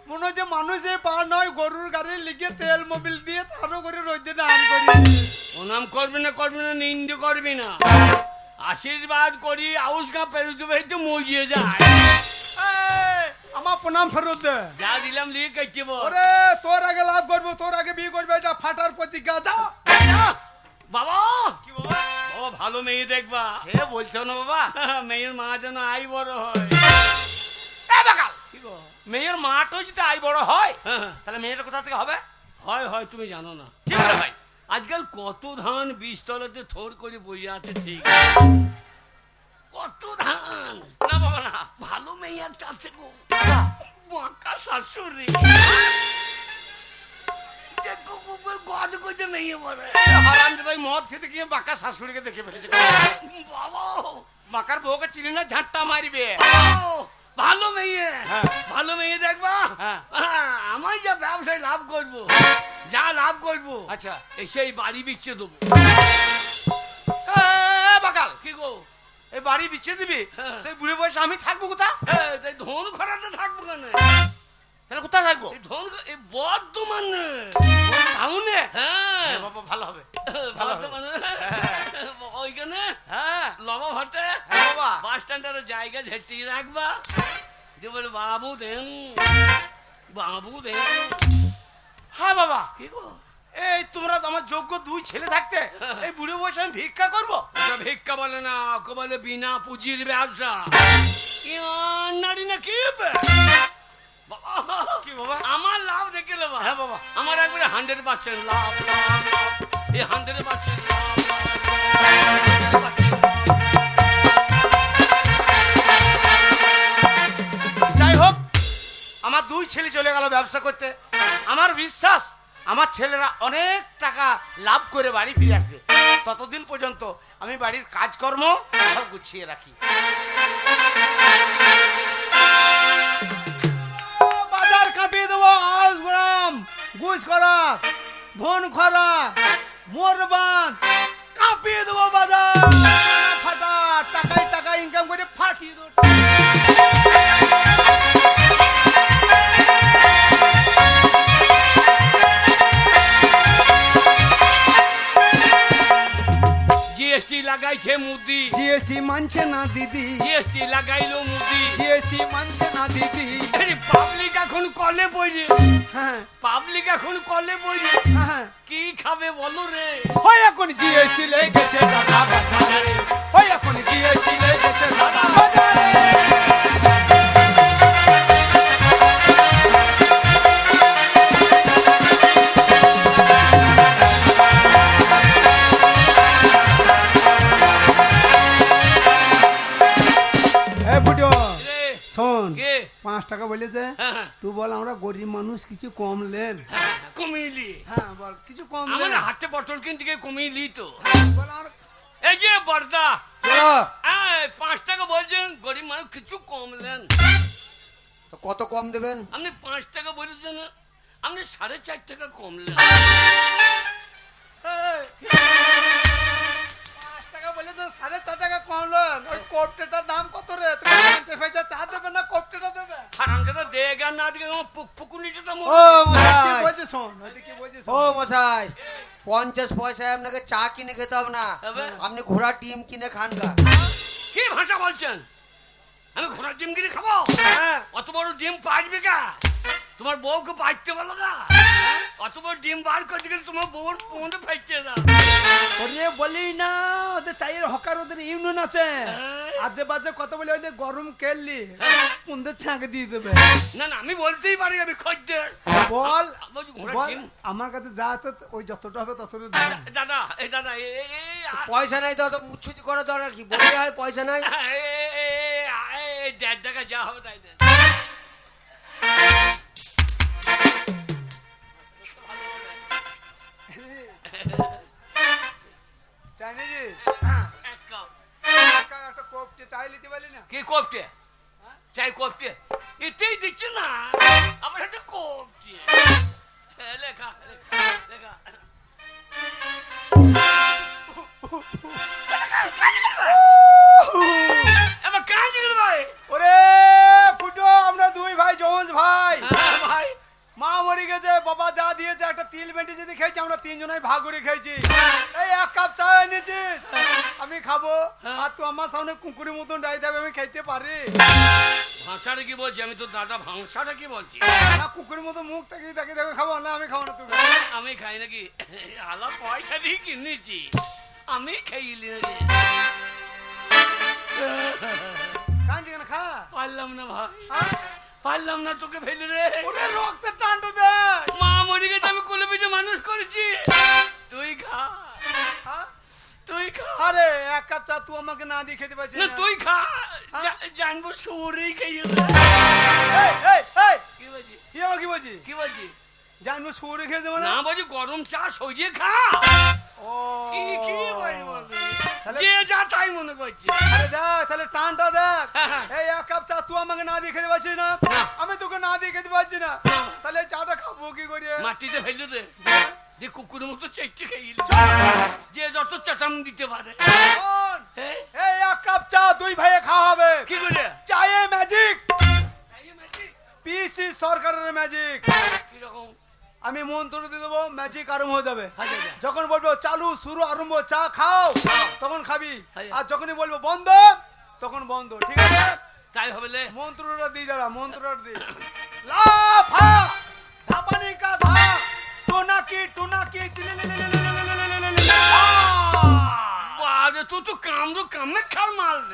মনে হচ্ছে মানুষের পা নয়, গরুর গাড়ি লিখে তেল মোবিল দিয়ে তারও করে রোদে নাম করি। প্রণাম করবি না, করবি না, নিন্দে করবি না, আশীর্বাদ করি, আউস গা পেরুতে পেরুতে মজিয়ে যায়। এই, আমার প্রণাম ফেরত দে। যা দিলাম লিয়ে কাটছে বল। ওরে, তোর আগে লাভ করবো, তোর আগে বিয়ে করবে, এটা ফাটার প্রতিজ্ঞা। যাও। বাবা, কি বাবা? বাবা ভালো মেয়ে দেখবা, সে বলছো না বাবা। মেয়ের মা যেন আই বড় হয়। এ বাকাল, কি গো? মেয়ের মাটাও যদি আই বড় হয়, হ্যাঁ, তাহলে মেয়েটা কোথা থেকে হবে? হয় হয়, তুমি জানো না কি করে ভাই? আজকাল কত ধান বীজতলাতে থোর করে বইয়ে আছে, ঠিক কত ধান। না বাবা না। ভালো মেয়ে একটা আছে গো, বাঁকা শাশুড়ি, দেখো গদ করতে মেয়ে বলে। হারাম যে ভাই মদ খেতে গিয়ে বাঁকা শাশুড়িকে দেখে ফেলেছে। বাবা, বাঁকার বউকে চিনি না, ঝাঁটটা মারবে। ভালো মেয়ে, হ্যাঁ। ভালো মেয়ে দেখবা। হ্যাঁ। আমি যা ব্যবসায় লাভ করবো, যা লাভ করবো, আচ্ছা। এই সেই বাড়ি বিচ্ছে দেবো। বাকাল, কি গো? এই বাড়ি বিচ্ছে দিবি? হ্যাঁ। তুই বুড়ে বয়সে আমি থাকবো কোথা? তাই ধন খরাতে থাকবো কেন? তাহলে কোথায় থাকবো? এই ধন এই বর্ধমানে। টাউনে? হ্যাঁ, বাবা ভালো হবে। বর্ধমানে ওইখানে হ্যাঁ লবা ঘটে হ্যাঁ বাবা। বাস স্ট্যান্ডের জায়গা ঝেঁটি রাখবা, যে বলে বাবু দেন, বাবু দেন। হ্যাঁ বাবা। কি গো? এই তোমরা আমার যোগ্য দুই ছেলে থাকতে এই বুড়ে বয়সে আমি ভিক্ষা করবো? ওটা ভিক্ষা বলে না, ওকে বলে বিনা পুঁজির ব্যবসা। নারী না কি হবে? কি বাবা? আমার লাভ দেখে নেবা। হ্যাঁ বাবা। আমার একবারে 100% লাভ, লাভ, লাভ। এই 100% লাভ, লাভ, লাভ। যাই হোক, আমার দুই ছেলে চলে গেল ব্যবসা করতে। আমার বিশ্বাস আমার ছেলেরা অনেক টাকা লাভ করে বাড়ি ফিরে আসবে। ততদিন পর্যন্ত আমি বাড়ির কাজকর্ম সব গুছিয়ে রাখি। বাজার কাঁপিয়ে দেবো, আউশ গ্রাম, গুছ করা, ধন খরা, মোরবান কাঁপিয়ে দেবো বাজার। ফাটা টাকায় টাকা ইনকাম করে ফাটিয়ে দেবো। জিএসটি লাগাইছে মুদি, জিএসটি মানছে না দিদি, জিএসটি লাগাইলো মুদি। জিএসটি মানছে না দিদি। পাবলিক এখন কলে বইরে, হ্যাঁ পাবলিক এখন কলে বইরে, হ্যাঁ, কি খাবে বলো রে? ওই এখন জিএসটি লেগেছে দাদা বাজারে, ওই এখন জিএসটি লেগেছে দাদা বাজারে। এ বুড়ো রে, শোন, কে? 5 টাকা বলেছে হ্যাঁ, তুই বল আমরা গরিব মানুষ কিছু কম লেন। কমিয়ে হ্যাঁ বল কিছু কম আমার লেন। হাতে পটল কিনতে গিয়ে কমিয়ে লি তো। বল আর এই যে বর্দা, চলো, 5 টাকা বলছেন, গরিব মানুষ কিছু কম নেন। তো কত কম দেবেন? আপনি 5 টাকা বলেছেন, আপনি 4.5 টাকা কম নেন। এই, 5 টাকা বলে তো 4.5 টাকা কম লেন। ওই কোপটেটার দাম কত রে? তুমি 50 পয়সা চা দেবে না কোপটেটা দেবে? হারামজাদা দেখ আর না দেখে আমার পুকুনিটা ও কি মশাই, বলছিস শোন, ওইদিকে কি বলছিস ও শোন। মশাই, 50 পয়সায় আপনাকে চা কিনে খেতে হবে না, তবে? আপনি ঘোড়ার ডিম কিনে খান গা। কি ভাষা বলছেন? আমি ঘোড়ার ডিম কিনে খাবো? হ্যাঁ অত বড় ডিম পাইবে গা? তোমার বউকে পাইতে পারলো গা? অত বড় ডিম বার করতে গেলে তোমার বউর মধ্যে ফাইতে না। ওরে বলি না, ওদের চাইয়ের হকার, ওদের ইউনিয়ন আছে। আজে বাজে কত বলে ওই যে গরম কেললি পুন্দে ছাঁকে দিয়ে দেবে। না না, আমি বলতেই পারি আমি খদ্দের। বল বলছি ঘোড়ার বল, ডিম। আমার কাছে যা আছে ওই যতটা হবে ততটা দিবি। দাদা এই দাদা পয়সা নাই তো অত মুচ্ছুতি করার দরকার কি? বলে হয় পয়সা নাই। 1.5 টাকা যা হবে তাই দেন। চাইনিজ এক কাপ। একটা কোপটে চাই নিতে পারলি না? কি কোপটে? চাই কোপটে এতেই দিচ্ছে না, আমার একটা কোপটে। লেখা লেখা লেখা। এবার কাঁদছি কেন ভাই? ওরে ফুটো, আমরা দুই ভাই জমজ ভাই। ভাই মা মরে গেছে, বাবা যা দিয়েছে একটা তিল বেটে যদি খেয়েছি, আমরা 3 জনাই ভাগ করে খেয়েছি। এই 1 কাপ চা এনেছিস, আমি খাবো, আর তুই আমার সামনে কুকুরের মতন ডাই দেবে, আমি খাইতে পারি ভাষাটা কি বলছি? আমি তো দাদা ভাষাটা কি বলছি? না? কুকুরের মতো মুখ তাকিয়ে তাকিয়ে দেবে, খাবো না? আমি খাবো না, তুমি আমি খাই নাকি? আলা পয়সা দিয়ে কিনেছি, আমি খাইলি নাকি? কাঁদছি কেন? খা। পারলাম না ভাই, হ্যাঁ? পারলাম না তোকে ফেলে রে। ওরে রক্তের টান্ডু দে। মা মরে গেছে, আমি কোলে পিঠে মানুষ করেছি। তুই খা, হ্যাঁ? তুই খা। আরে 1 কাপ চা তুই আমাকে না দিয়ে খেতে পারছিস না না? তুই খা, জানবো শুরেই খাইয়ে। এই এই এই কি বলছি? কি বলছি? কি বলছি? জানবো শুয়ে খেয়ে দেবো না না? বলছি গরম চা সরিয়ে খা। ও কি কি বলবো তুই? তাহলে- যে যা তাই মনে করছি। আরে দেখ তাহলে টানটা দেখ। হ্যাঁ। এই 1 কাপ চা তুই আমাকে না দিয়ে খেতে পারছিস না, আমি তোকে না দিয়ে খেতে পারছি না, তাহলে চাটা খাবো কি করে? মাটিতে ফেলে দে, যে কুকুরের মতো চেটে খেয়ে যে যত চাটাম দিতে পারে। শোন, হ্যাঁ? এই 1 কাপ চা 2 ভাইয়ে খাওয়া হবে। কি করে? চায়ে ম্যাজিক, এই magic? পিসি সরকারের ম্যাজিক। কিরকম? আমি মন্ত্র দিয়ে দেবো, ম্যাজিক আরম্ভ হয়ে যাবে। হাজার যা। যখন বলবো চালু শুরু আরম্ভ চা খাও, তখন খাবি, হ্যাঁ। আর যখনই বলবো বন্ধ তখন বন্ধ, ঠিক আছে? তাই হবে লে। মন্ত্রটা দিই দাঁড়া, মন্ত্রটা দিই। লাফা ধাপানি কা ধা, টোনাকি টোনাকি বারে তুই তো কামড়ো কামে খার মাল রে।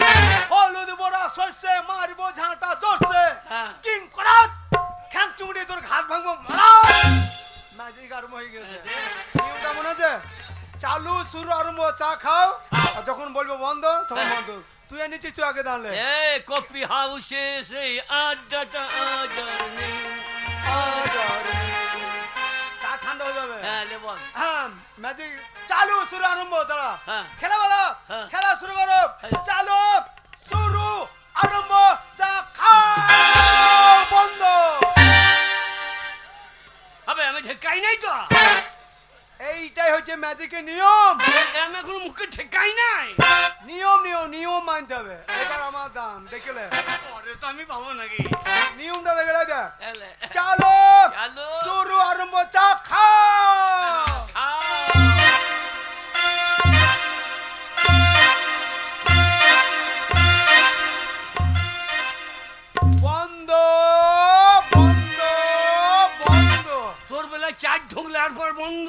হলুদ বড়া শস্যে মারবো ঝাঁটা জোরসে, হ্যাঁ। কিং করাত খ্যাং চুমড়ি তোর ঘাট ভাঙবো মারাত। ম্যাজিক আরম্ভ হয়ে গেছে। নিয়মটা মনে আছে? চালু শুরু আরম্ভ চা খাও, আর যখন বলবো বন্ধ তখন বন্ধ। তুই এনেছিস, তুই আগে দাঁড়ালে। এই কফি হাউসে সেই আড্ডাটা আজার নেই। চা ঠান্ডা হয়ে যাবে। হ্যাঁ লে বল। হ্যাঁ, ম্যাজিক চালু শুরু আরম্ভ, দাঁড়া। হ্যাঁ। খেলা বলো, হ্যাঁ। খেলা শুরু করো। হ্যাঁ। চালু শুরু আরম্ভ চা খাও বন্ধ। হবে আমি ঠেকাই নাই তো। এইটাই হচ্ছে ম্যাজিকের নিয়ম। আমি এখন মুখে ঠেকাই নাই। নিয়ম নিয়ম নিয়ম মানতে হবে। এবার আমার দান দেখলে, পরে তো আমি পাবো নাকি? নিয়মটা দেখলে দেখ। এলে। চালু চালু। শুরু আরম্ভ চা খাও বন্ধ বন্ধ বন্ধ। তোর বেলায় চার ঢুকলে আর পর বন্ধ।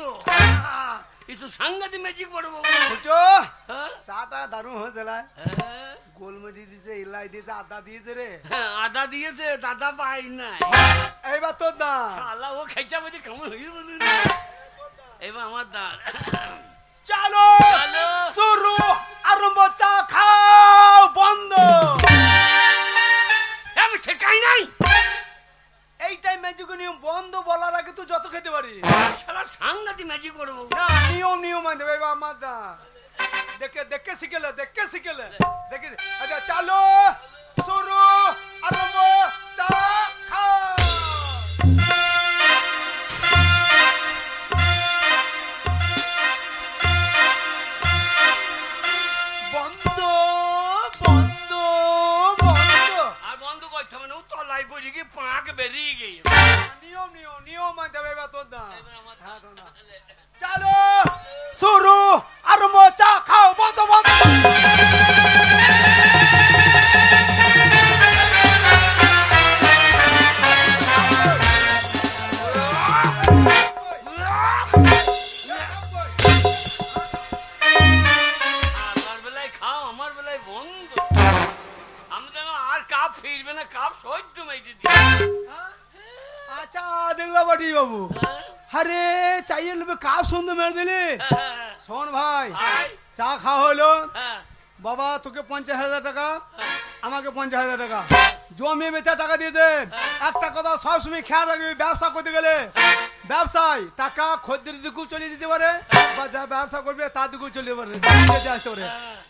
এই তো সাংঘাতিক ম্যাজিক বড় বাবু। ফুটো, হ্যাঁ? চাটা দারুণ হয়েছে লাই। হ্যাঁ? গোলমরিচ দিয়েছে, এলাই দিয়েছে, আদা দিয়েছে রে। হ্যাঁ, আদা দিয়েছে, দাদা পাই নাই। এইবার তোর দান। শালা ও খেচা বলছে কেমন হয়ে বলুন। এবার আমার দাঁড়। চালো চালু। শুরু আরম্ভ চা খাও বন্ধ। আমি ঠেকাই নাই। দেখে শিখেলে দেখে আচ্ছা চালো শুরু আরম্ভ চা খাও বন্ধ বন্ধ বন্ধ আর বন্ধ করতে হবে না, ও তলায় পড়ে গিয়ে পাক বেরিয়ে গিয়ে নিয়ম মানতে হবে এবার তোর না হ্যাঁ তোর না চালো শুরু আরম্ভ চা খাও বন্ধ বন্ধ আমার বেলায় খাও, আমার বেলায় বন্ধ। আমি যেন আর কাপ ফিরবে না, কাপ সহ্য মেটে দিই। আচ্ছা দেখলা বাটি বাবু আরে চাইয়ে নেবে কাপ সুন্দর মেরে দিলি শোন ভাই চা খাওয়া হলো বাবা তোকে 50,000 টাকা আমাকে 50,000 টাকা জমি বেচা টাকা দিয়েছে একটা কথা সবসময় খেয়াল রাখবি ব্যবসা করতে গেলে ব্যবসায় টাকা খদ্দের দিকেও চলে দিতে পারে বা যা ব্যবসা করবে তার দিকেও চলে যেতে পারে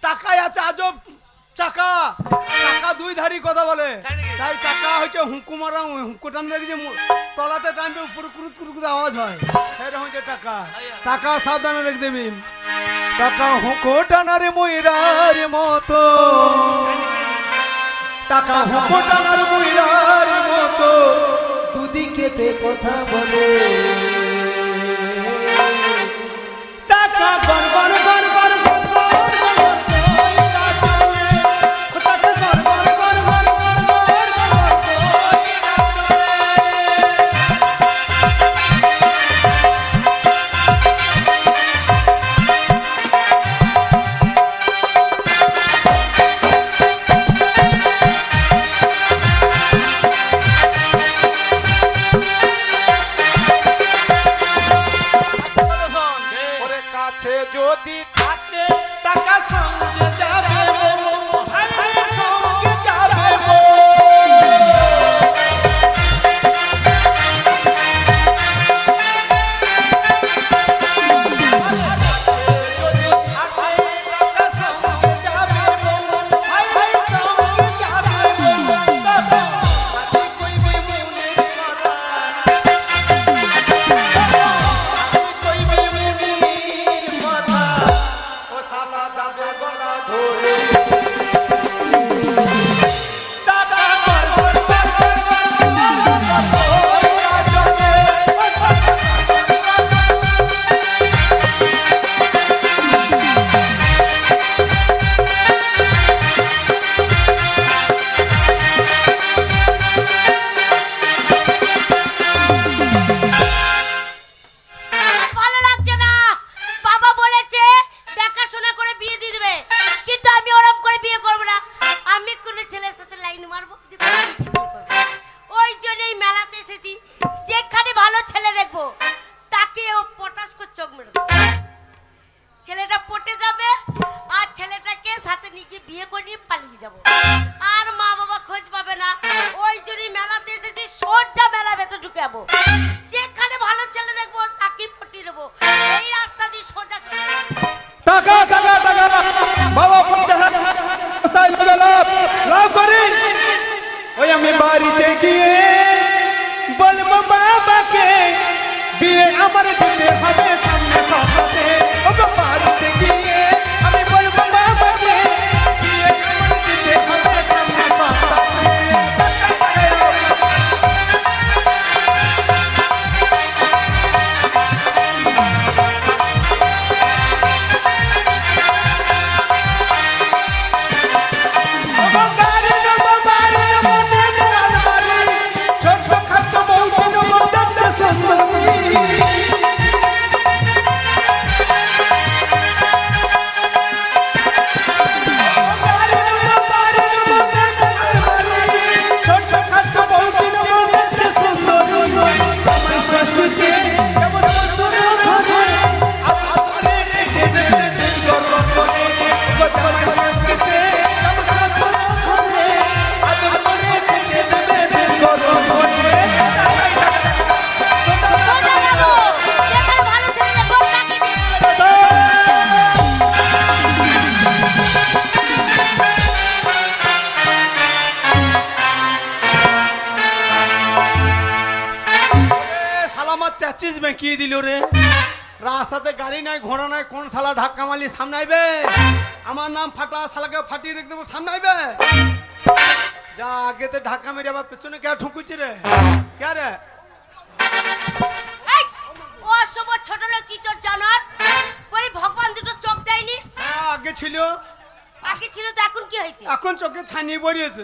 টাকায় আছে আজব টাকা টাকা দুই ধারি কথা বলে তাই টাকা হচ্ছে হুঁকুমারা হুঁকো টান দেখি যে তলাতে টানবে উপরে কুরুত কুরুত আওয়াজ হয় সেটা হচ্ছে টাকা টাকা সাবধানে রেখে দিবি টাকা হুঁকো টানারে ময়রার মতো টাকা হুঁকো টানার ময়রার মতো দুদিকে কথা বলে টাকা গড় গড় গড় যদি থাকে টাকা সঙ্গে যাবে সঙ্গে যাবে আমি বাড়িতে গিয়ে বলবো বাবাকে বিয়ে আমার দিতে হবে সামনে সবাতে বাড়িতে গিয়ে আমি বলবো বাবাকে বিয়ে আমার দিতে হবে সামনে সবাতে ঠেকিয়ে দিল রে। রাস্তাতে গাড়ি নাই ঘোড়া নাই, কোন শালা ধাক্কা মারলি সামনে আইবে? আমার নাম ফাটা, শালাকে ফাটিয়ে রেখে দেবো, সামনে আইবে? যা আগেতে ধাক্কা মেরে আবার পেছনে কে ঠুকুছি রে? কে রে? এই, ও সব ছোট লোক কি তোর জানার? বলি ভগবান দুটো চোখ দেয়নি? হ্যাঁ, আগে ছিল, আগে ছিল তো এখন কি হয়েছে? এখন চোখে ছানিয়ে পড়িয়েছে।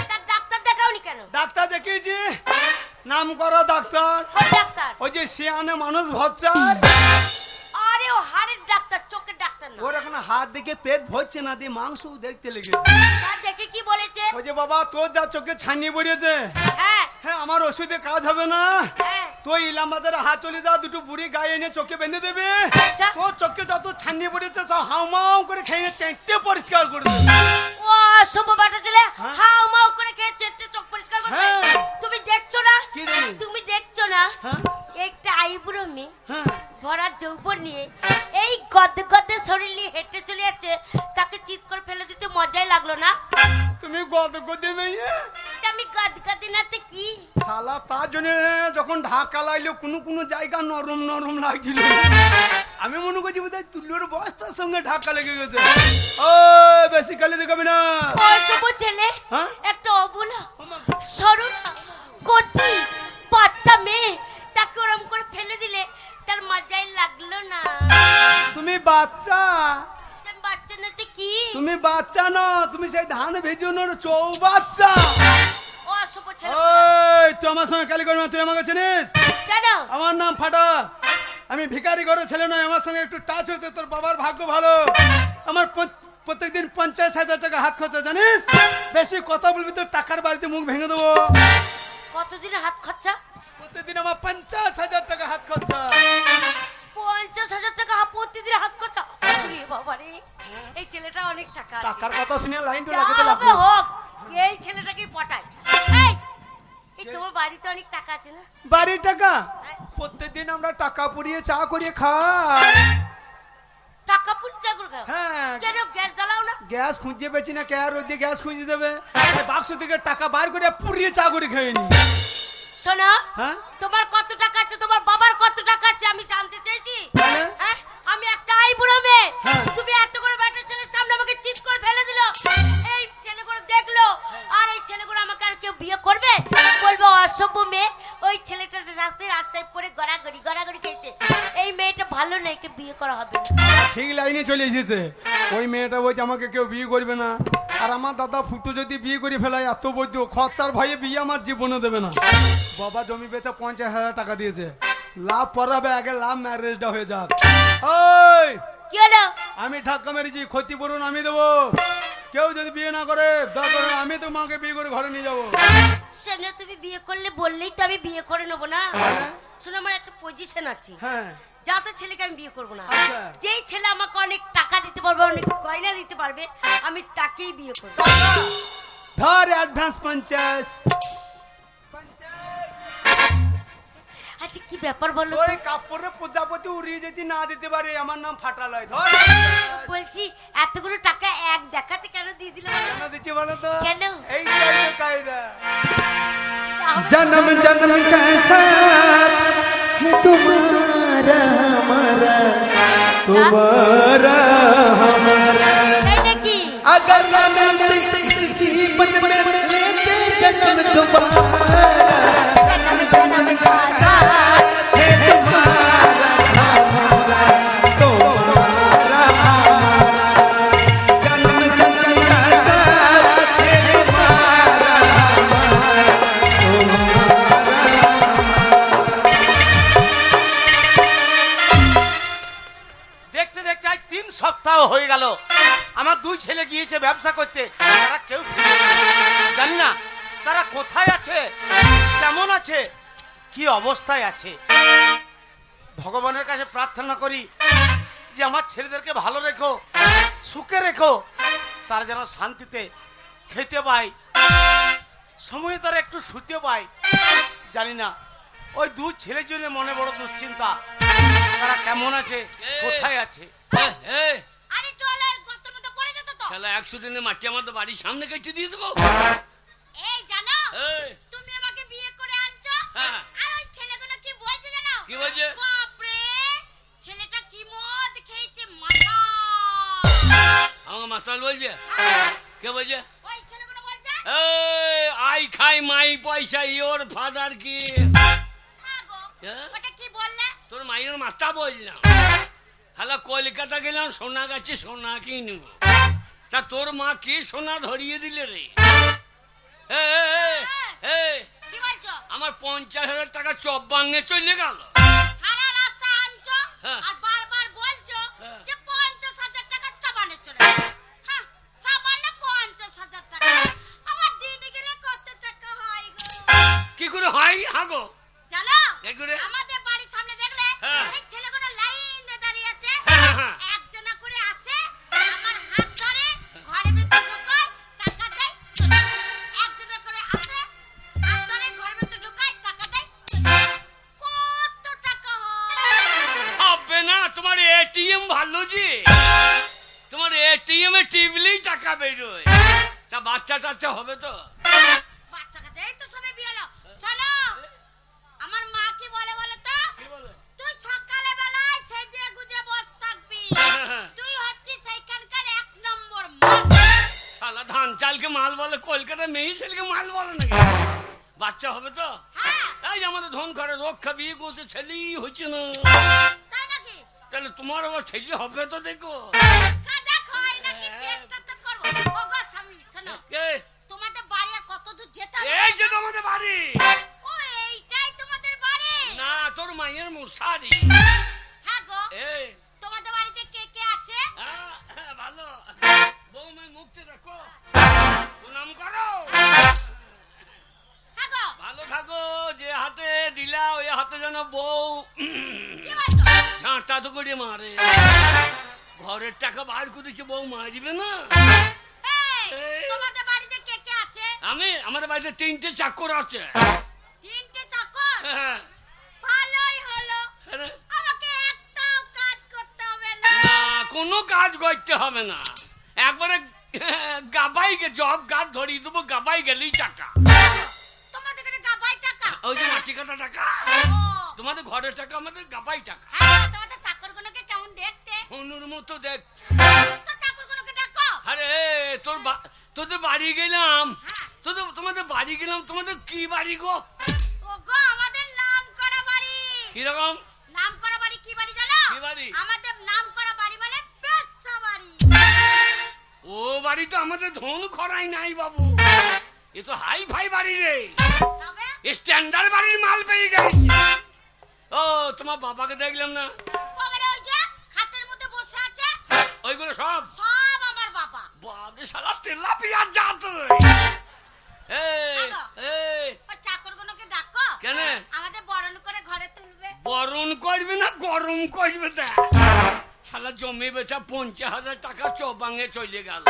তার ডাক্তার দেখাওনি কেন? ডাক্তার দেখিয়েছি, নাম করা ডাক্তার, কোন ডাক্তার? ওই যে শিয়ানে মানুষ ভচ্চার, আরে ও হাড়ের ডাক্তার, চোখের ডাক্তার না। ওর এখন হাত দেখে পেট ভরছে না, দিয়ে মাংস দেখতে লেগেছে। তার দেখে কি বলেছে? ওই যে বাবা তোর যা চোখে ছানিয়ে পড়িয়েছে, হ্যাঁ হ্যাঁ আমার ওষুধে কাজ হবে না, হ্যাঁ। তুই ইলামবাজারে হাত চলে যা, দুটো বুড়ি গায়ে এনে চোখে বেঁধে দেবে। আচ্ছা। তোর চোখে যত ছানিয়ে পড়েছে সব হাউমাউ করে খেয়ে চেটে পরিষ্কার করে দেবে। ও সব বাটা ছেলে হ্যাঁ। হাউ মাউ করে খেয়ে চেটে চোখ পরিষ্কার করবে। হ্যাঁ। তুমি দেখছো না? কি দেখি? তুমি দেখছো না? হ্যাঁ একটা আইবুড়ো মেয়ে হ্যাঁ, ভরা যৌবন নিয়ে এই গদে গদে শরীর নিয়ে হেঁটে চলে যাচ্ছে, তাকে চিৎ করে ফেলে দিতে মজাই লাগলো না? তুমি গদ গদে মেয়ে এটা আমি গদ গদে নাতে কি? শালা, তার জন্য যখন ঢাকা লাগলো কোনো কোনো জায়গা নরম নরম লাগছিল। আমি মনে করছি বোধহয় তুলোর বস্তার সঙ্গে ঢাকা লেগে গেছে। ও বেশি কালে দেখাবি না। ওই সব ছেলে হ্যাঁ? একটা অবলা সরল কচি বাচ্চা মেয়ে, তাকে ওরম করে ফেলে দিলে তার মজাই লাগলো না? তুমি বাচ্চা, আমি বাচ্চা নাতে কি? তুমি বাচ্চা না, তুমি সেই ধান ভেজানোর চৌবাচ্চা। ও সব ছেলে ওই তুই আমার সঙ্গে কালি করবি না, তুই আমাকে চিনিস? কেন? আমার নাম ফাটা, আমি ভিখারি ঘরের ছেলে নয়, আমার সঙ্গে একটু টাচ হচ্ছে, তোর বাবার ভাগ্য ভালো। আমার প্রত্যেকদিন 50,000 টাকা হাত খরচা, জানিস? বেশি কথা বলবি তো টাকার বাড়িতে মুখ ভেঙে দেবো। কতদিনে হাত খরচা? প্রত্যেকদিন আমার 50,000 টাকা হাত খরচা। 50,000 টাকা প্রতিদিন হাত খরচা? ওরে বাবা রে, এই ছেলেটা অনেক টাকা আছে। টাকার কথা শুনে লাইন তো যা লাগাতে হবে লাগবে। হোক, এই ছেলেটাকে পটাই। এই, এই তোমার বাড়িতে অনেক টাকা আছে না? বাড়ির টাকা প্রত্যেকদিন আমরা টাকা পুড়িয়ে চা করিয়ে খাই। টাকা পুরি চাকর খাও? হ্যাঁ, কেন গ্যাস জ্বালাও না? গ্যাস খুঁজে পেয়েছি না, কে আর ওই দিয়ে গ্যাস খুঁজে দেবে? এই বাক্স থেকে টাকা বার করে পুড়িয়ে চা করে খাইনি। শোনো, হ্যাঁ তোমার কত টাকা আছে, তোমার বাবার কত টাকা আছে আমি জানতে চাইছি। কেন? হ্যাঁ, আমি একটা আইবুড়ো মেয়ে, হ্যাঁ। তুমি এত করে ব্যাটা ছেলের সামনে আমাকে চিৎ করে ফেলে দিল। এই ছেলেগুলো দেখলো, আর এই ছেলেগুলো আমাকে আর কেউ বিয়ে করবে? বলবো অসভ্য মেয়ে, ওই ছেলেটা রাস্তায় রাস্তায় পড়ে গড়াগড়ি খেয়েছে, এই মেয়েটা ভালো নয়, একে বিয়ে করা হবে না। ঠিক লাইনে চলে এসেছে। ওই মেয়েটা বলছে আমাকে কেউ বিয়ে করবে না, আর আমার দাদা ফুটু যদি বিয়ে করে ফেলায় এত বলতো খরচার ভয়ে বিয়ে আমার জীবনে দেবে না। বাবা জমি বেচে 50,000 টাকা দিয়েছে, লাভ পড়াবে, আগে লাভ ম্যারেজটা হয়ে যাক। ওই কি হলো? আমি ধাক্কা মেরেছি, ক্ষতিপূরণ আমি দেবো। কেউ যদি বিয়ে না করে দরকার হয় আমি তো মাকে বিয়ে করে ঘরে নিয়ে যাবো। শোনো, তুমি বিয়ে করলে বললেই তো আমি বিয়ে করে নেবো না? হ্যাঁ। শোনো, আমার একটা পজিশন আছে, হ্যাঁ যাতে ছেলেকে আমি বিয়ে করবো না। আচ্ছা। যেই ছেলে আমাকে অনেক টাকা দিতে পারবে, অনেক গয়না দিতে পারবে, আমি তাকেই বিয়ে করবো। ধর অ্যাডভান্স 50। আচ্ছা কি ব্যাপার বলো তো? ওই কাপড়ে প্রজাপতি উড়িয়ে যদি না দিতে পারে, আমার নাম ফাটালয়। ধর বলছি এতগুলো টাকা এক দেখাতে কেন দিয়ে দিলে? কেন দিচ্ছি বলো তো? কেন? এইটাই তো কায়দা। তাহলে- जन्म जन्म का साथ है तुम्हारा हमारा, तुम्हारा हमारा। তাই নাকি? अगर न मिलते इस जीवन में लेते जन्म दोबारा, जन्म जन्म का साथ है तुम्हारा हमारा, तुम्हारा हमारा। जन्म जन्म का साथ है तुम्हारा हमारा, দেখতে দেখতে আজ 3 সপ্তাহ হয়ে গেল, আমার 2 ছেলে গিয়েছে ব্যবসা করতে, তারা কেউ ফিরে এলো। জানি না তারা কোথায় আছে, কেমন আছে, কি অবস্থায় আছে। ভগবানের কাছে প্রার্থনা করি যে আমার ছেলেদেরকে ভালো রেখো, সুখে রেখো, তারা যেন শান্তিতে খেতে পায়, সময়ে তারা একটু শুতে পায়। জানি না ওই 2 ছেলের জন্য মনে বড় দুশ্চিন্তা, তারা কেমন আছে, কোথায় আছে। আরে চলো, গর্তের মধ্যে পড়ে যেত তো। শালা 100 দিনের মাটি আমার তো বাড়ির সামনে কেটে দিয়েছে গো। এই জানো, এই, তুমি আমাকে বিয়ে করে আনছো, হ্যাঁ। আর ওই ছেলেগুলো কি বলছে জানো? কি বলছে? বাপ মাতাল বলছে? কে বলছে? ওই ছেলেগুলো বলছে এই আই খাই মাই পয়সা ইওর ফাদার কি? হ্যাঁ গো হ্যাঁ? ওটা কি বললে? তোর মায়ের মাথা বললাম। হ্যালো কলকাতা গেলাম সোনা গাছে সোনা কিনব। তা তোর মা কি সোনা ধরিয়ে দিলে রে? এ, এ, এ, এ, কি বলছো? আমার 50,000 টাকা চপ ভাঙে চলে গেল। সারা রাস্তা আনছো হ্যাঁ। আর বারবার বলছো হ্যাঁ। যে 50,000 টাকা চবানে চলে গেছে। হ্যাঁ সামান্য 50,000 টাকা আমার দিনে গেলে কত টাকা হয় গো? কি করে হয় হাগো? জানো কি করে? আমাদের বাড়ির সামনে দেখলে হ্যাঁ। সেই ছেলেগুলো লাইন দিয়ে দাঁড়িয়ে আছে। হ্যাঁ, হ্যাঁ। একজনা করে আসে আমার হাত ধরে ঘরের ভিতর ঢোকায় টাকা দেয় চলে যায়। একজনা করে আসে হাত ধরে ঘরের ভিতর ঢোকায় টাকা দেয় চলে যায়। কত টাকা হয়? হবে না তোমার এটিএম ভালো যে তোমার এটিএম এ টিপলেই টাকা বেরোয়। তা বাচ্চা টাচ্চা হবে তো? বাচ্চা কাচ্চা এই তো সবে বিয়ে হলো। শোনো আমার মা কি বলে বলো তো? তুই সকালে বেলায় সেজে গুজে বস থাকবি। তুই হচ্ছিস সেইখানকার 1 নম্বর মাল। শালা ধান চালকে মাল বলে, কলকাতা মেয়ে ছেলেকে মাল বলে নাকি? বাচ্চা হবে তো? হ্যাঁ এই যে আমাদের ধন করে রক্ষা বিয়ে করছে, ছেলেই হচ্ছে না। তাই নাকি? তাহলে তোমার আবার ছেলে হবে তো দেখো। কাজা হয় নাকি চেষ্টা তো করব। ওগো স্বামী শোনো এই, তোমাদের বাড়ি আর কত দূর যেতে হবে? এই যে তোমাদের বাড়ি। ও এইটাই তোমাদের বাড়ি? না তোর মায়ের মশারি। হ্যাঁ গো এই তোমাদের বাড়িতে কে কে আছে? ভালো বৌমায় মুক্তি দেখো, প্রণাম করো, হ্যাঁ গো ভালো থাকো। যে হাতে দিলা ওই হাতে যেন বউ কি বলছো? ঝাঁটা তো করে মারে। ঘরের টাকা বার করেছে, বউ মারবে না। এই এই। তোমাদের বাড়িতে কে কে আছে? আমাদের বাড়িতে 3টে চাকর আছে। 3টে চাকর? হ্যাঁ। ভালোই হলো আরে, আমাকে একটাও কাজ করতে হবে না। না কোনো কাজ করতে হবে না, একবারে গাবাইকে জব গাছ ধরিয়ে দেবো, গাবাই গেলেই টাকা। তোমাদের কাছে গাবাই টাকা? ওই যে মাটি কাটা টাকা, ও তোমাদের ঘরের টাকা, আমাদের গাবাই টাকা। হ্যাঁ তোমাদের চাকরগুলোকে কেমন দেখতে? হনুর মতো দেখ। তো চাকরগুলোকে ডাকো। আরে তোদের বাড়ি গেলাম, তোমাদের বাড়ি গেলাম, তোমাদের কি বাড়ি গো? ওগো আমাদের নাম করা বাড়ি। কিরকম? নাম করা বাড়ি কি বাড়ি জানো? কি বাড়ি? আমাদের নাম করা বাড়ি মানে পেশা বাড়ি। ও বাড়ি তো আমাদের ধন খরাই নাই বাবু, এ তো হাই ফাই বাড়ি রে, তবে স্ট্যান্ডার্ড বাড়ির মাল পেয়ে গেছি। ও তোমার বাবাকে দেখলাম না, ওখানে ওই যে খাটের মধ্যে বসে আছে ওইগুলো সব সব আমার বাবা। বাবা শালা তেলাপিয়া জাত রে। এই এই ওই চাকরগুলোকে ডাকো। কেন? আমাদের বরণ করে ঘরে তুলবে। বরণ করবে না গরম করবে? দেখ শালা জমি বেচা 50,000 টাকা চবাঙে চলে গেল।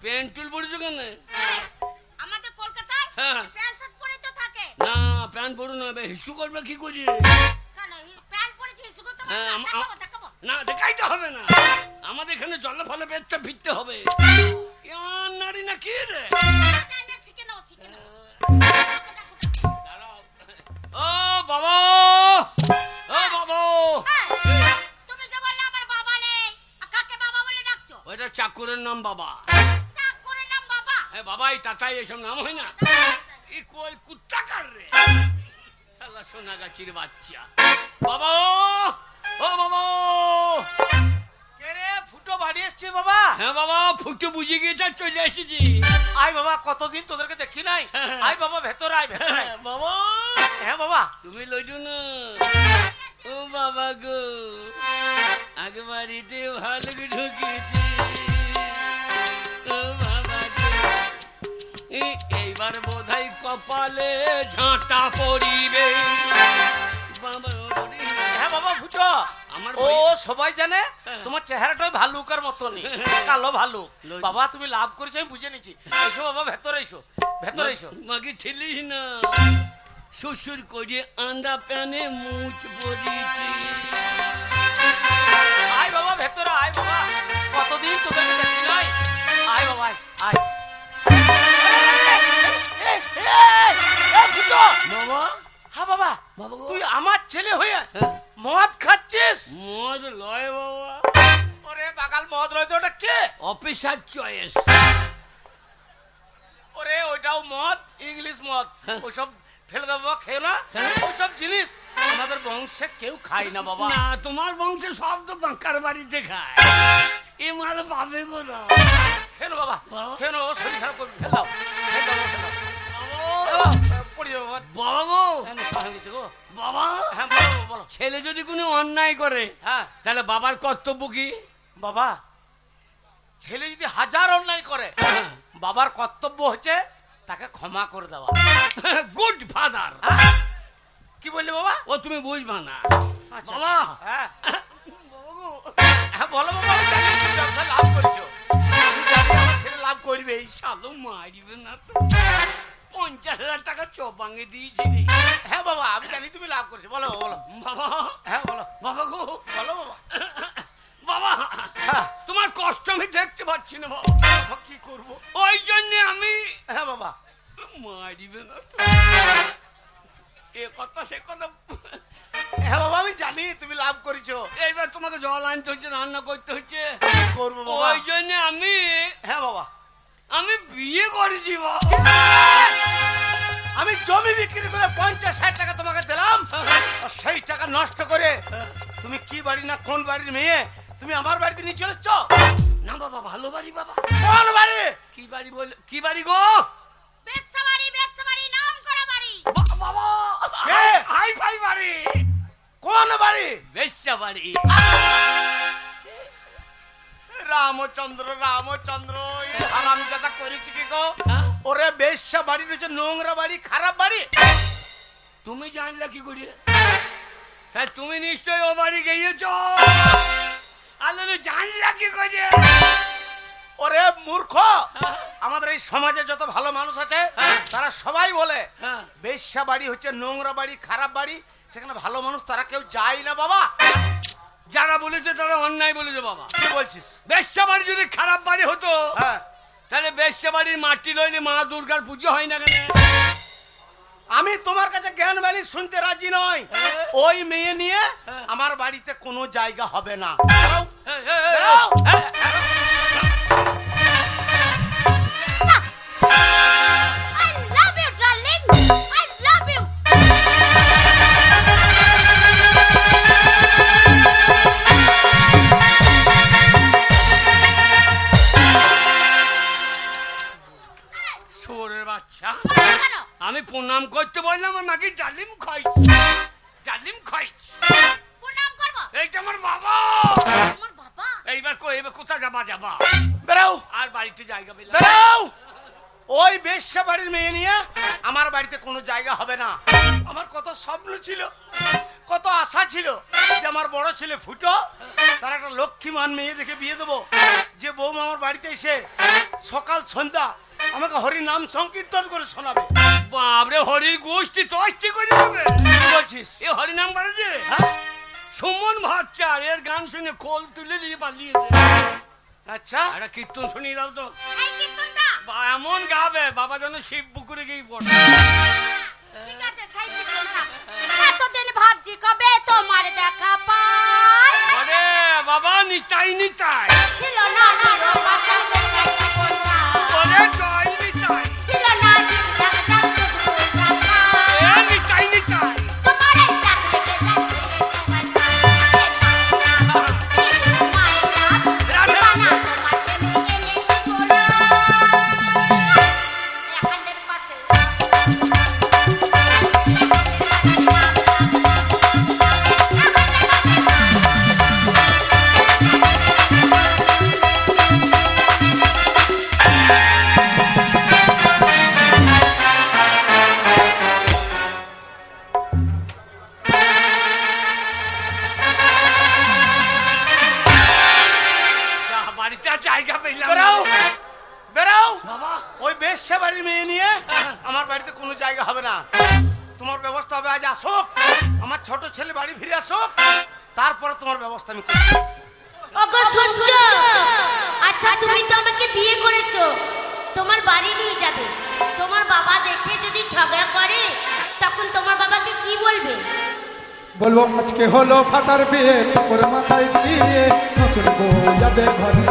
প্যান্ট টুল পড়েছো কেন? আমাদের কলকাতায় হ্যাঁ। প্যান্ট শার্ট পরে তো থাকে। না প্যান্ট পরু না, হিসু করবে কি করি? কেন প্যান্ট পরেছি সুগো তো হ্যাঁ, দেখাবো দেখাবো। না দেখাইতে হবে না, আমাদের এখানে জলে ফলে বেচতে ফিরতে হবে। ইয়ার নারী না কি রে? না শিখে নাও শিখে নাও। দাঁড়াও। ও বাবা, ও বাবা, হ্যাঁ, তুমি যে বললে আমার বাবা নেই, আর কাকে বাবা বলে ডাকছো? ওইটা চাকরের নাম বাবা। চাকরের নাম বাবা? হ্যাঁ বাবাই তাতাই এসব নাম হয় না। ই কই কুত্তা কার রে? শালা সোনা গাছির বাচ্চা। বাবা, ও বাবা। কে রে ফুটো বাড়ি এসছে বাবা? হ্যাঁ বাবা, ফুটে বুঝে গিয়েছে, চলে এসেছি। আয় বাবা, কতদিন তোদেরকে দেখি নাই। আয় বাবা ভেতর আয়, ভেতর আয়। বাবা হ্যাঁ বাবা। তুমি লইটো না। ও বাবা গো, আগে বাড়িতে ভালো ঢুকেছি। ও বাবা গো, এইবার বোধহয় কপালে ঝাঁটা পড়িবে। বাবা ওরে, হ্যাঁ বাবা ফুটো। আমার ও বই- সবাই জানে হ্যাঁ। তোমার চেহারাটাই ভালুকার মতনই, কালো ভালুক। লই- বাবা তুমি লাভ করেছো আমি বুঝে নিছি। এসো বাবা ভেতরে এসো, ভেতরে এসো। মাকে ঠেলিস না, শ্বশুর করে আন্ডা প্যানে মুখ পড়িয়েছি। আয় বাবা ভেতরে আয় বাবা, কতদিন তোদেরকে দেখি নাই। আয় বাবা আয়, আয়। এই, ফুটো। বাবা হ্যাঁ বাবা, বাবা গো। তুই আমার ছেলে হয়ে হ্যাঁ। মদ খাচ্ছিস? মদ লয় বাবা, ওরে বাগাল মদ অফিসার চয়েস। ওরে ওইটাও মদ, ইংলিশ মদ, ওসব ফেলে দেবো বাবা, খেয়ে না। ওইসব জিনিস আমাদের বংশে কেউ খায় না বাবা। না, তোমার বংশে সব তো বাঁকার বাড়িতে খায়। এ মাল পাবে কোথাও? খেয়ে বাবা, বাবা। খেয়ে ও শরীর খারাপ করবে, ফেলে দাও, ফেলে দাও, ফেলে দাও। বাবা, পড়ে যাবো বাবা। বাবা গো, হ্যাঁ, নেশা হয়ে গেছে গো। বাবা, হ্যাঁ বলো বাবা, বলো। ছেলে যদি কোনো অন্যায় করে হ্যাঁ তাহলে বাবার কর্তব্য কি? বাবা, ছেলে যদি হাজার অন্যায় করে বাবার কর্তব্য হচ্ছে তাকে ক্ষমা করে দেওয়া। Good father. হ্যাঁ? কি বললে বাবা? ও তুমি বুঝবা না। আচ্ছা, বাবা, হ্যাঁ বাবা গো, হ্যাঁ বলো বাবা, আমি জানি তুমি ব্যবসা লাভ করেছো, আমি জানি আমার ছেলে লাভ করবেই। শালো মারিবে না তো। 50,000 টাকা চপাঙ্গে দিয়েছি রে। হ্যাঁ বাবা, আমি জানি তুমি লাভ করেছো, বলো বলো। বাবা, হ্যাঁ বলো, বাবা গো, বলো বাবা। বাবা, হ্যাঁ তোমার কষ্ট আমি দেখতে পাচ্ছি না বাবা। বাবা, কি করবো? ওই জন্য আমি হ্যাঁ বাবা, মারিবে না তো। এ কথা সে কথা। হ্যাঁ বাবা, আমি জানি তুমি লাভ করেছো। এইবার তোমাকে জল আনতে হচ্ছে, রান্না করতে হচ্ছে। কি করবো বাবা? ওই জন্য হ্যাঁ বাবা, আমি বিয়ে করেছি বাবা। আমি জমি বিক্রি করে 50,000 টাকা তোমাকে দিলাম, আর সেই টাকা নষ্ট করে তুমি কি বাড়ি না কোন বাড়ির মেয়ে তুমি আমার বাড়িতে নিয়ে চলে এসছো? না বাবা, ভালো বাড়ি বাবা। কোন বাড়ি? কি বাড়ি বলে? কি বাড়ি গো? বেশ্যাবাড়ি, নাম করা বাড়ি। বাবা, কে? হাই ফাই বাড়ি। কোন বাড়ি? বেশ্যা বাড়ি। রামচন্দ্র, রামচন্দ্র, এই হারামজাদা করেছি কি গো? হ্যাঁ? ওরে বেশ্যা বাড়ি রয়েছে, নোংরা বাড়ি, খারাপ বাড়ি। তুমি জানলা কি করে? তাই তুমি নিশ্চয়ই ও বাড়ি গিয়েছ। আলো জানলা কি করে? ওরে মূর্খ, আমাদের এই সমাজে যত ভালো মানুষ আছে তারা সবাই বলে হ্যাঁ। বেশ্যা বাড়ি হচ্ছে নোংরা বাড়ি, খারাপ বাড়ি, সেখানে ভালো মানুষ তারা কেউ যায় না বাবা। যারা বলেছে তারা অন্যায় বলেছে বাবা। কি বলছিস? বেশ্যা বাড়ি যদি খারাপ বাড়ি হতো হ্যাঁ, তাহলে বেশ্যা বাড়ির মাটি লইলে মা দুর্গার পুজো হয় না কেন? আমি তোমার কাছে জ্ঞান বাণী শুনতে রাজি নই। ওই মেয়ে নিয়ে আমার বাড়িতে কোনো জায়গা হবে না। যাও, যাও। I love you, darling. I love you. শোরের বাচ্চা, কেন? আমি প্রণাম করতে বললাম আর মাকে ডালিম খাইছ, ডালিম খাইছ। প্রণাম করবো? এইটা আমার বাবা। আমার বাবা? এইবার এবার কোথায় যাবা? যাবা বেরাও, আর বাড়িতে জায়গা পেলাম। বেরাও। ওই বেশ্যা বাড়ির মেয়ে নিয়ে আমার বাড়িতে কোনো জায়গা হবে না। আমার কত স্বপ্ন ছিল, কত আশা ছিল যে আমার বড় ছেলে ফুটো তার একটা লক্ষ্মীমান মেয়ে দেখে বিয়ে দেবো, যে বৌমা আমার বাড়িতে এসে সকাল সন্ধ্যা আমাকে হরি নাম সংকীর্তন করে শোনাবে। বাপরে, হরির গোষ্ঠী তষ্টি করে দেবে। কি বলছিস? এ হরি নাম বাড়ছে। হ্যাঁ, সুমন ভাচ্চার এর গান শুনে খোল তুলে নিয়ে পালিয়েছে। আচ্ছা, একটা কীর্তন শুনিয়ে দাও তো। এই কীর্তনটা? এমন গাবে বাবা যেন শিব পুকুরে গিয়ে পড়ে। ঠিক আছে, সেই কীর্তনটা। এতদিন ভাবছি কবে তোমার দেখা পাই। আরে বাবা, নিতাই নিতাই। ছিল না নিরবতা, একটা কথা। ওরে জয় নিতাই। ছিল না ঠিকঠাক শুধু কথা। এ নিতাই নিতাই। তোমার এই চাকরিতে তোমার রাধে রাধে। যা, বাড়িতে আর জায়গা পেলাম না। বেরাও, বেরাও। বাবা, ওই বেশ্যা বাড়ির মেয়ে নিয়ে আমার বাড়িতে কোনো জায়গা হবে না। তোমার ব্যবস্থা হবে, আজ আসুক আমার ছোট ছেলে বাড়ি ফিরে আসুক, তারপরে তোমার ব্যবস্থা আমি করব। ওগো শুনছো? আচ্ছা, তুমি তো আমাকে বিয়ে করেছো, তোমার বাড়ি নিয়ে যাবে। তোমার বাবা দেখে যদি ঝগড়া করে তখন তোমার বাবাকে কি বলবে? বলবো আজকে হলো ফাটার বিয়ে, ওর মাথায় দিয়ে নতুন বউ যাবে ঘরে।